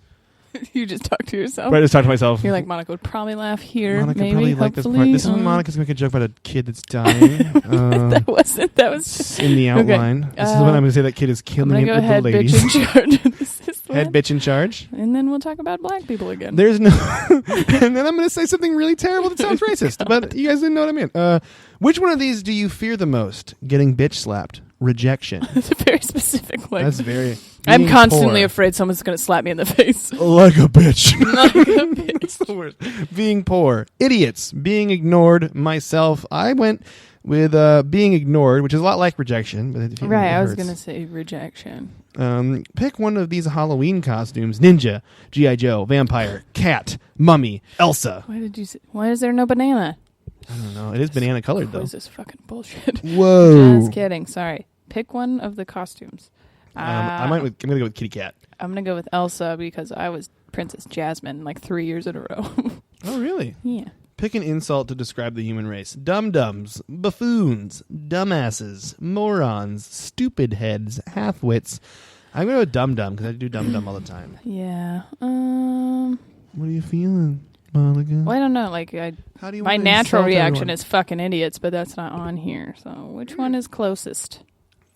You just talk to yourself. But I just talk to myself. You're like, Monica would probably laugh here. Monica maybe, probably like this part. This is when Monica's going to make a joke about a kid that's dying. That was just in the outline. Okay. This is when I'm going to say that kid is killing it with the ladies. Head bitch in charge. Head bitch in charge. And then we'll talk about black people again. There's no... and then I'm going to say something really terrible that sounds racist. But you guys didn't know what I meant. Which one of these do you fear the most? Getting bitch slapped. Rejection. That's a very specific one. That's very... I'm constantly afraid someone's going to slap me in the face. Like a bitch. Like a bitch. It's the worst. Being poor. Idiots. Being ignored. Myself. I went with being ignored, which is a lot like rejection. But right, I was going to say rejection. Pick one of these Halloween costumes. Ninja, G.I. Joe, vampire, cat, mummy, Elsa. Why is there no banana? I don't know. It is banana colored, though. What is this fucking bullshit? Whoa. Just kidding. Sorry. Pick one of the costumes. I'm going to go with kitty cat. I'm going to go with Elsa because I was Princess Jasmine like 3 years in a row. Oh, really? Yeah. Pick an insult to describe the human race. Dum-dums, buffoons, dumbasses, morons, stupid heads, half-wits. I'm going to go dum-dum because I do dum-dum all the time. Yeah. What are you feeling, Monica? Well, I don't know. Like, How do you my want to natural insult reaction everyone? is fucking idiots, but that's not on here. So which one is closest?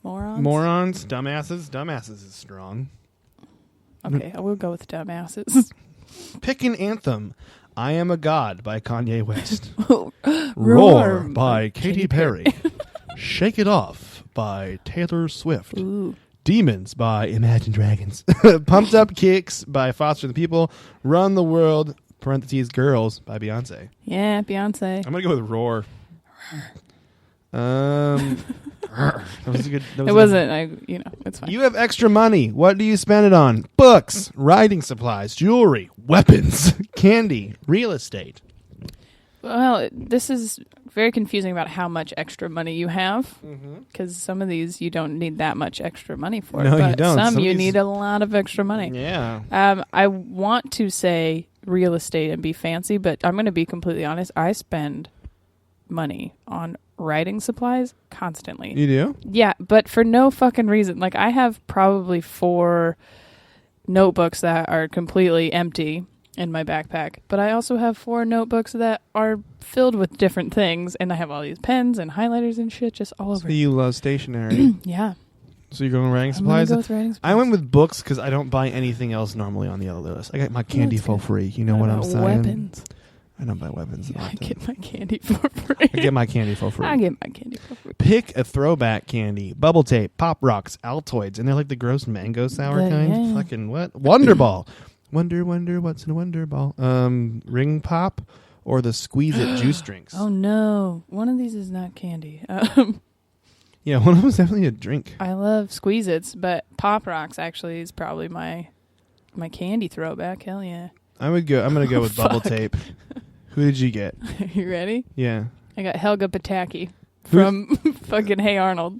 Morons? Morons, dumbasses. Dumbasses is strong. Okay, I will go with dumbasses. Pick an anthem. I Am a God by Kanye West. Roar Roar by Katy Perry. Shake It Off by Taylor Swift. Ooh. Demons by Imagine Dragons. Pumped Up Kicks by Foster the People. Run the World, parentheses, Girls by Beyonce. Yeah, Beyonce. I'm going to go with Roar. That was a good... It wasn't, it's fine. You have extra money. What do you spend it on? Books, writing supplies, jewelry, weapons, candy, real estate. Well, this is very confusing about how much extra money you have, because some of these you don't need that much extra money for. No, but you don't. Some you need a lot of extra money. Yeah. I want to say real estate and be fancy, but I'm going to be completely honest. I spend money on writing supplies constantly. You do? Yeah, but for no fucking reason. Like, I have probably 4 notebooks that are completely empty in my backpack, but I also have 4 notebooks that are filled with different things, and I have all these pens and highlighters and shit just all over. So you love stationery. Yeah. So you're going writing supplies? I'm gonna go with writing supplies. I went with books because I don't buy anything else normally on the other list. I got my candy for free. You know what I'm saying? Weapons. I don't buy weapons. Yeah, I get my candy for free. I get my candy for free. I get my candy for free. Pick a throwback candy. Bubble tape, Pop Rocks, Altoids, and they're like the gross mango sour kind. Yeah. Fucking what? Wonder Ball. Wonder, what's in a Wonder Ball? Ring Pop or the Squeeze It juice drinks? Oh no, one of these is not candy. Yeah, one of them is definitely a drink. I love Squeeze-Its, but Pop Rocks actually is probably my candy throwback. Hell yeah. I'm gonna go with Bubble Fuck. tape. Who did you get? You ready? Yeah. I got Helga Pataki from fucking Hey Arnold.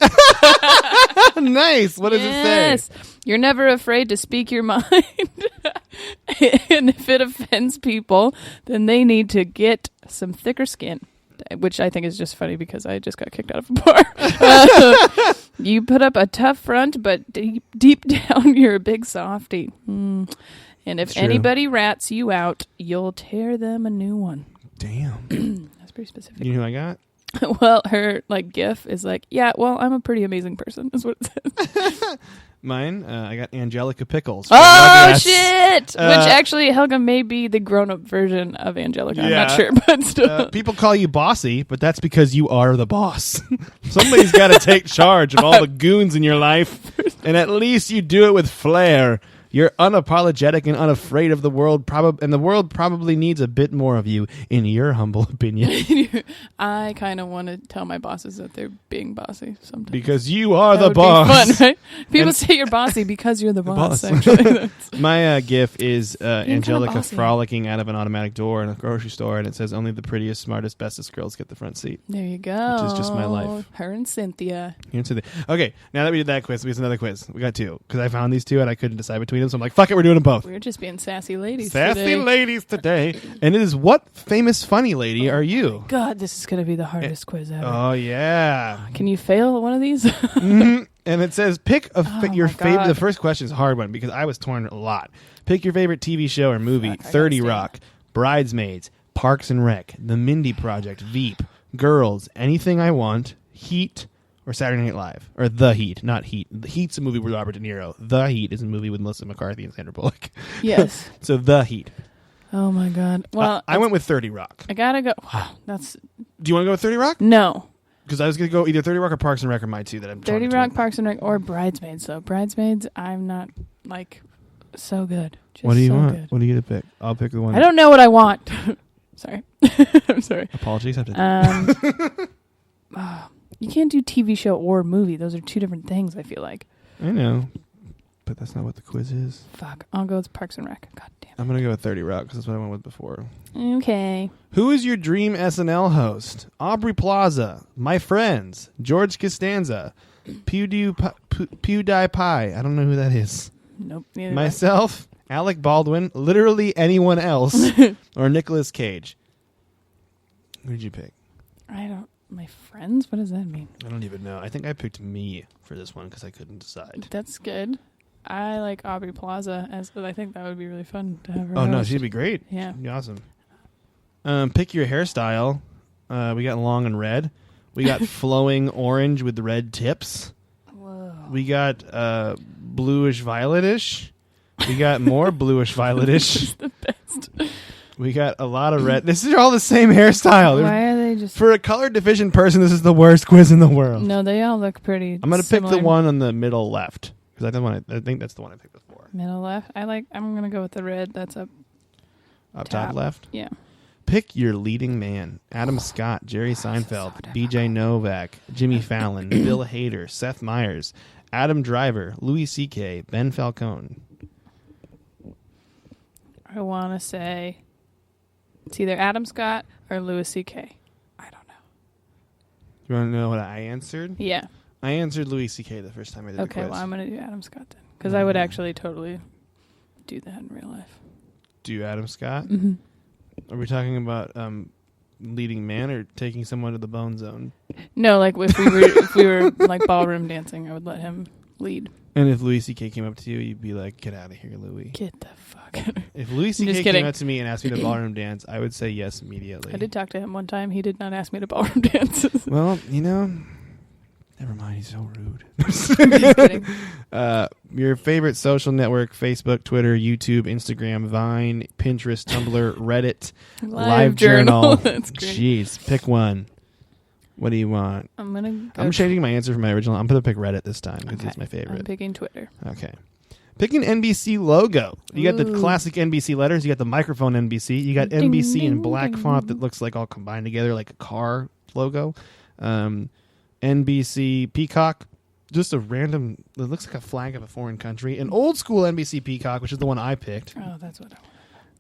Nice. What does it say? You're never afraid to speak your mind. And if it offends people, then they need to get some thicker skin. Which I think is just funny because I just got kicked out of a bar. You put up a tough front, but deep down you're a big softy. And if anybody rats you out, you'll tear them a new one. Damn. That's pretty specific. You know who I got? Well, her gif is like, yeah, well, I'm a pretty amazing person, is what it says. Mine, I got Angelica Pickles. Oh, shit! Which actually, Helga may be the grown-up version of Angelica. I'm not sure, but still. People call you bossy, but that's because you are the boss. Somebody's got to take charge of all the goons in your life, and at least you do it with flair. You're unapologetic and unafraid of the world, and the world probably needs a bit more of you, in your humble opinion. I kind of want to tell my bosses that they're being bossy sometimes. Because you are that the boss. Be fun, right? People say you're bossy because you're the boss. Actually, my GIF is Angelica bossy. frolicking out of an automatic door in a grocery store, and it says, "Only the prettiest, smartest, bestest girls get the front seat." There you go. Which is just my life. Her and Cynthia. Okay, now that we did that quiz, we have another quiz. We got two because I found these two and I couldn't decide between them, so I'm like, "Fuck it, we're doing them both." We're just being sassy ladies. Ladies today, and it is, what famous funny lady are you? God, this is going to be the hardest quiz ever. Oh yeah. Can you fail one of these? Mm-hmm. And it says, pick your favorite. God. The first question is a hard one because I was torn a lot. Pick your favorite TV show or movie: Fuck, 30 Rock, Bridesmaids, Parks and Rec, The Mindy Project, Veep, Girls, Anything I Want, Heat, or Saturday Night Live. Or The Heat, not Heat. The Heat's a movie with Robert De Niro. The Heat is a movie with Melissa McCarthy and Sandra Bullock. Yes. So The Heat. Oh my God. Well, I went with 30 Rock. I gotta go. Wow, that's Do you want to go with 30 Rock? no. Because I was going to go either 30 Rock or Parks and Rec are my two that I'm 30 torn Rock, between. Parks and Rec, or Bridesmaids. So Bridesmaids, I'm not like so good. Just What do you so want? Good. What do you get to pick? I'll pick the one. I don't know what I want. Sorry. I'm sorry. Apologies. I have to You can't do TV show or movie. Those are two different things, I feel like. I know, but that's not what the quiz is. Fuck. I'll go with Parks and Rec. God damn. I'm going to go with 30 Rock because that's what I went with before. Okay. Who is your dream SNL host? Aubrey Plaza, My Friends, George Costanza, PewDiePie. I don't know who that is. Nope. Neither Myself, Alec Baldwin, literally anyone else, or Nicolas Cage. Who did you pick? I don't. My friends? What does that mean? I don't even know. I think I picked me for this one because I couldn't decide. That's good. I like Aubrey Plaza. I think that would be really fun to have her. Oh, no, host. she'd be great. Yeah. She'd be awesome. Pick your hairstyle. We got long and red. We got flowing orange with the red tips. Whoa. We got bluish violetish. We got more bluish violetish. The best. We got a lot of red. This is all the same hairstyle. Why are they just... For a color deficient person, this is the worst quiz in the world. No, they all look pretty I'm going to pick similar. the one on the middle left because I think that's the one I picked before. Middle left. I'm going to go with the red. That's up Top left. Yeah. Pick your leading man: Adam Scott, Jerry Seinfeld, BJ Novak, Jimmy Fallon, Bill Hader, Seth Meyers, Adam Driver, Louis C.K., Ben Falcone. I want to say it's either Adam Scott or Louis C.K. I don't know. You want to know what I answered? Yeah. I answered Louis C.K. the first time I did the quiz. Okay, well, I'm going to do Adam Scott then. Because I would actually totally do that in real life. Do Adam Scott? Mm-hmm. Are we talking about leading man or taking someone to the bone zone? No, like if we were like ballroom dancing, I would let him lead. And if Louis C.K. came up to you, you'd be like, "Get out of here, Louis." Get the fuck. If Louis Just C.K. kidding. came up to me and asked me to ballroom dance, I would say yes immediately. I did talk to him one time. He did not ask me to ballroom dance. Well, never mind. He's so rude. Just kidding. Your favorite social network: Facebook, Twitter, YouTube, Instagram, Vine, Pinterest, Tumblr, Reddit, Live journal. That's great. Jeez, pick one. What do you want? I'm changing my answer from my original. I'm going to pick Reddit this time because it's my favorite. I'm picking Twitter. Okay. Pick an NBC logo. You got the Ooh. classic NBC letters. You got the microphone NBC. You got Ding, NBC in ding, black ding. font that looks like all combined together like a car logo. NBC Peacock. Just a random, it looks like a flag of a foreign country. An old school NBC Peacock, which is the one I picked. Oh, that's what I want.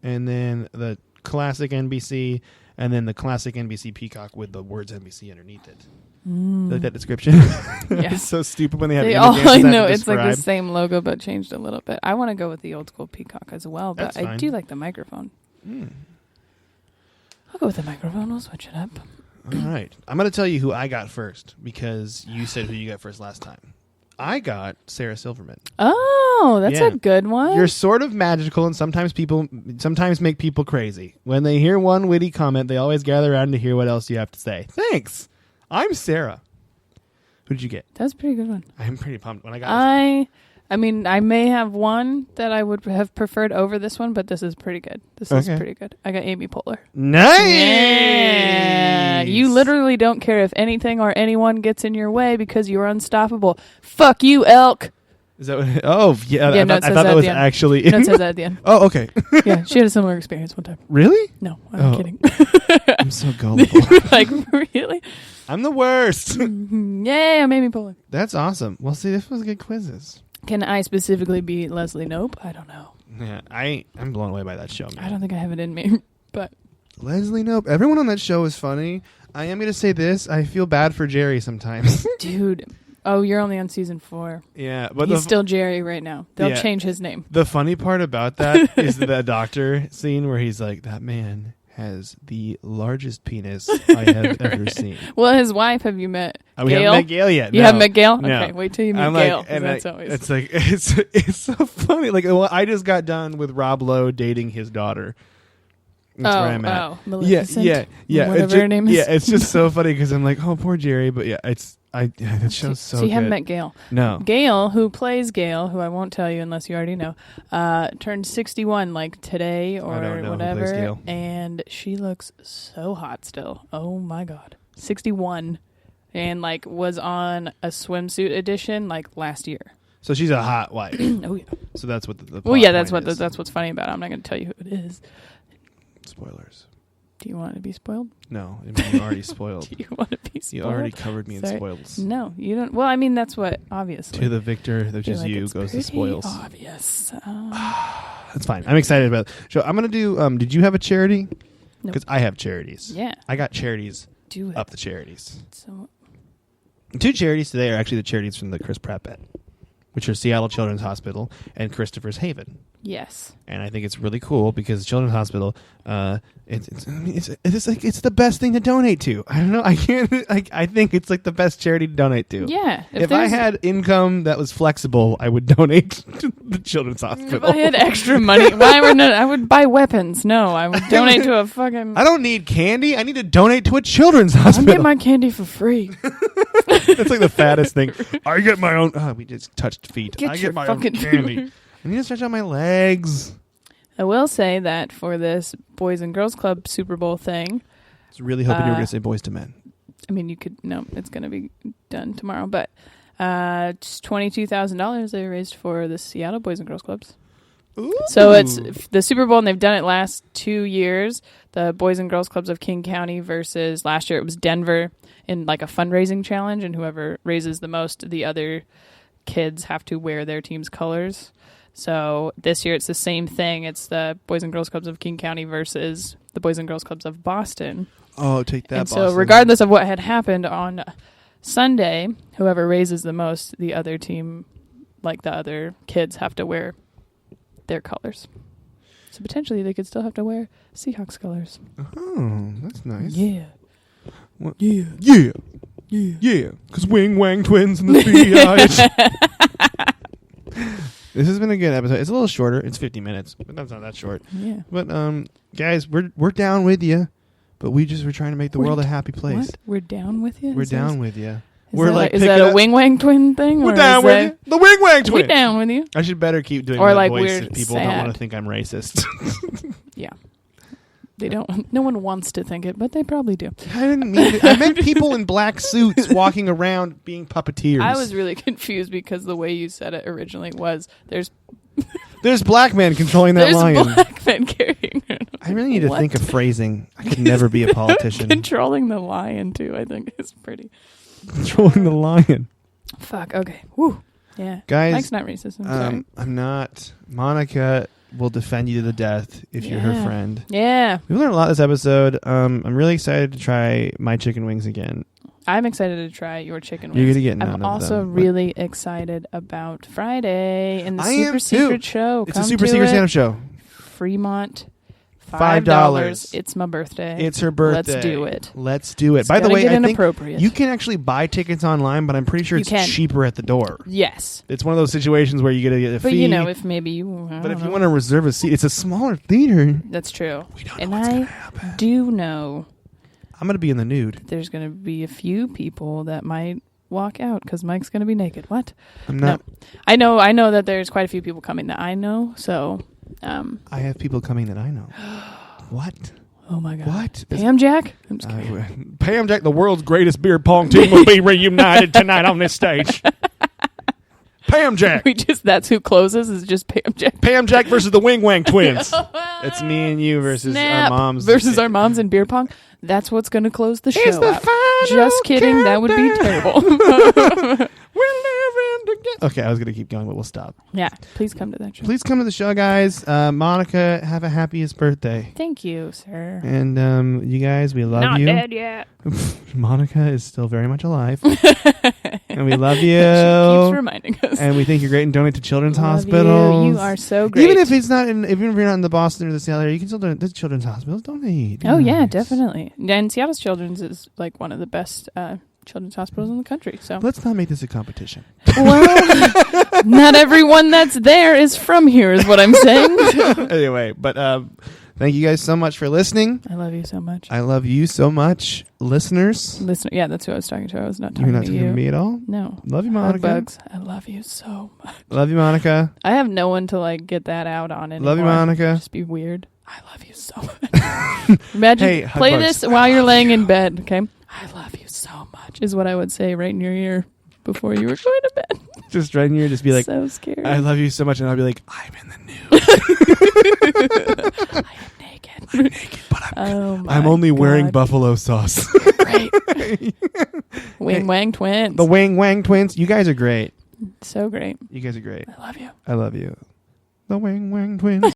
And then the classic NBC, and then the classic NBC Peacock with the words NBC underneath it. Like that description? Yeah. It's so stupid when they have They images all, that I have to know, it's like the describe. same logo but changed a little bit. I want to go with the old school Peacock as well, but That's I fine. do like the microphone. I'll go with the microphone. We'll switch it up. All right. I'm going to tell you who I got first because you said who you got first last time. I got Sarah Silverman. Oh, that's Yeah. a good one. You're sort of magical, and sometimes make people crazy. When they hear one witty comment, they always gather around to hear what else you have to say. Thanks. I'm Sarah. Who did you get? That's a pretty good one. I'm pretty pumped when I got I mean, I may have one that I would have preferred over this one, but this is pretty good. This is Okay. pretty good. I got Amy Poehler. Nice. Yeah. You literally don't care if anything or anyone gets in your way because you're unstoppable. Fuck you, elk. Is that what? Oh, yeah. Yeah, I no, it thought says that that was at the end. actually. No, it says that at the end. Oh, okay. Yeah, she had a similar experience one time. Really? No, I'm Oh. kidding. I'm so gullible. Like, really? I'm the worst. Yay, I'm Amy Poehler. That's awesome. Well, see, this was good quizzes. Can I specifically be Leslie Knope? I don't know. Yeah, I'm blown away by that show, man. I don't think I have it in me, but Leslie Knope. Everyone on that show is funny. I am going to say this. I feel bad for Jerry sometimes. dude. Oh, you're only on season 4. Yeah, but He's still Jerry right now. They'll Yeah. change his name. the funny part about that is the doctor scene where he's like, that man has the largest penis I have ever seen. Well, his wife, have you met? We Gail? haven't met Gail yet. You no. haven't met Gail? No. Okay, wait till you meet I'm Gail. like, 'cause and that's always it's like it's so funny. Like, well, I just got done with Rob Lowe dating his daughter. That's where I'm at. Oh, Maleficent? Yeah. Whatever her name is. Yeah, it's just so funny because I'm like, oh, poor Jerry. But yeah, that show's so So you haven't good. met Gail. No. Gail, who plays Gail, who I won't tell you unless you already know, turned 61 like today or I don't know who whatever. plays Gail. And she looks so hot still. Oh my God. 61. And like was on a swimsuit edition like last year. So she's a hot wife. Oh yeah. So that's what the Well, yeah, plot that's point what is. that's what's funny about it. I'm not going to tell you who it is. Spoilers. Do you want to be spoiled? No, I mean, you already spoiled. Do you want to be spoiled? You already covered me in Sorry. spoils. No, you don't. Well, I mean, that's what, obviously. To the victor, which You're is like, you, it's goes the pretty spoils. obvious. That's fine. I'm excited about it. So I'm going to do, did you have a charity? Nope. Because I have charities. Yeah. I got charities Do it. up the charities. So, 2 charities today are actually the charities from the Chris Pratt bet, which are Seattle Children's Hospital and Christopher's Haven. yes. And I think it's really cool because Children's Hospital, it's the best thing to donate to. I don't know. I can't. I think it's like the best charity to donate to. Yeah. If I had income that was flexible, I would donate to the Children's Hospital. If I had extra money, why would not? I would buy weapons. No, I would donate to a fucking. I don't need candy. I need to donate to a children's I'm hospital. getting my candy for free. It's like the fattest thing. I get my own. Oh, we just touched feet. Get I your get my own fucking candy. I need to stretch out my legs. I will say that for this Boys and Girls Club Super Bowl thing, I was really hoping you were going to say Boys to Men. I mean, you could. No, it's going to be done tomorrow. But just $22,000 they raised for the Seattle Boys and Girls Clubs. Ooh. So it's the Super Bowl, and they've done it last 2 years. The Boys and Girls Clubs of King County versus last year it was Denver in like a fundraising challenge, and whoever raises the most, the other kids have to wear their team's colors. So this year it's the same thing. It's the Boys and Girls Clubs of King County versus the Boys and Girls Clubs of Boston. Oh, take that, And Boston. so regardless of what had happened on Sunday, whoever raises the most, the other team, like the other kids, have to wear their colors. So potentially they could still have to wear Seahawks colors. Oh, that's nice. Yeah. What? Yeah. Yeah. Yeah. Yeah. Because Wang twins and the BIH. This has been a good episode. It's a little shorter. It's 50 minutes, but that's not that short. Yeah. But guys, we're down with you, but we're trying to make the world a happy place. What? We're down with you? We're down with you. Is We're that like is that picking a up- Wing Wang twin thing? We're or down is with you. The Wing twins. We're down with you. I should better keep doing Or that like voice we're if people don't want sad. to think I'm racist. Yeah. They don't. No one wants to think it, but they probably do. I didn't mean it. I meant people in black suits walking around being puppeteers. I was really confused because the way you said it originally was there's black men controlling that lion. black men carrying. I really need to What? think of phrasing. I could never be a politician. Controlling the lion too, I think is pretty. Controlling the lion. Fuck. Okay. Woo. Yeah. Guys, Mike's not racist. I'm sorry. I'm not. Monica will defend you to the death if you're her friend. Yeah. We've learned a lot this episode. I'm really excited to try my chicken wings again. I'm excited to try your chicken wings. You're gonna get none I'm of also them, but- really excited about Friday and the I am super too. secret show. It's Come a super to secret it. stand-up show. Fremont. $5. It's my birthday. It's her birthday. Let's do it. Let's do it. It's By the gonna way, get I think inappropriate. you can actually buy tickets online, but I'm pretty sure You it's can. cheaper at the door. Yes. It's one of those situations where you get to get a But fee. you know, if maybe you. But if you want to reserve a seat, it's a smaller theater. That's true. We don't know And what's I gonna happen. do know I'm going to be in the nude. there's going to be a few people that might walk out because Mike's going to be naked. What? I'm not. No. I know that there's quite a few people coming that I know. So, I have people coming that I know. What? oh my God. What? Pam Jack? I'm just kidding. Pam Jack, the world's greatest beer pong team, will be reunited tonight on this stage. Pam Jack. That's who closes, is just Pam Jack. Pam Jack versus the Wing Wang twins. It's me and you versus Snap. our moms. Versus our moms in beer pong. That's what's going to close the show It's the out. final Just kidding. That would be terrible. We're living together. Okay, I was going to keep going, but we'll stop. Yeah. Please come to that show. Please come to the show, guys. Monica, have a happiest birthday. Thank you, sir. And you guys, we love you. Not dead yet. Monica is still very much alive. And we love you. She keeps reminding us. And we think you're great and donate to children's Love hospitals. You are so great. Even if it's not even if you're not in the Boston or the Seattle area, you can still donate to children's hospitals. Donate. Oh, yeah, Nice. definitely. And Seattle's Children's is like one of the best children's hospitals in the country. So Let's not make this a competition. well, not everyone that's there is from here, is what I'm saying. Anyway, but thank you guys so much for listening. I love you so much. I love you so much, listeners. Listener, yeah, that's who I was talking to. I was not You're talking not to talking you. to me at all. No. Love you, Hug Monica. bugs. I love you so much. Love you, Monica. I have no one to like get that out on anymore. Love you, Monica. Just be weird. I love you so much. Imagine Hey, hug play bugs. this while you're laying in bed. Okay. I love you so much is what I would say right in your ear before you were going to bed. Just right in here, just be like, so scary. I love you so much, and I'll be like, I'm in the nude. I am naked. I'm naked, but Oh I'm my only wearing God. buffalo sauce. Great. Wing Wang twins. The Wang Wang twins. You guys are great. So great. You guys are great. I love you. I love you. The Wang Wang twins.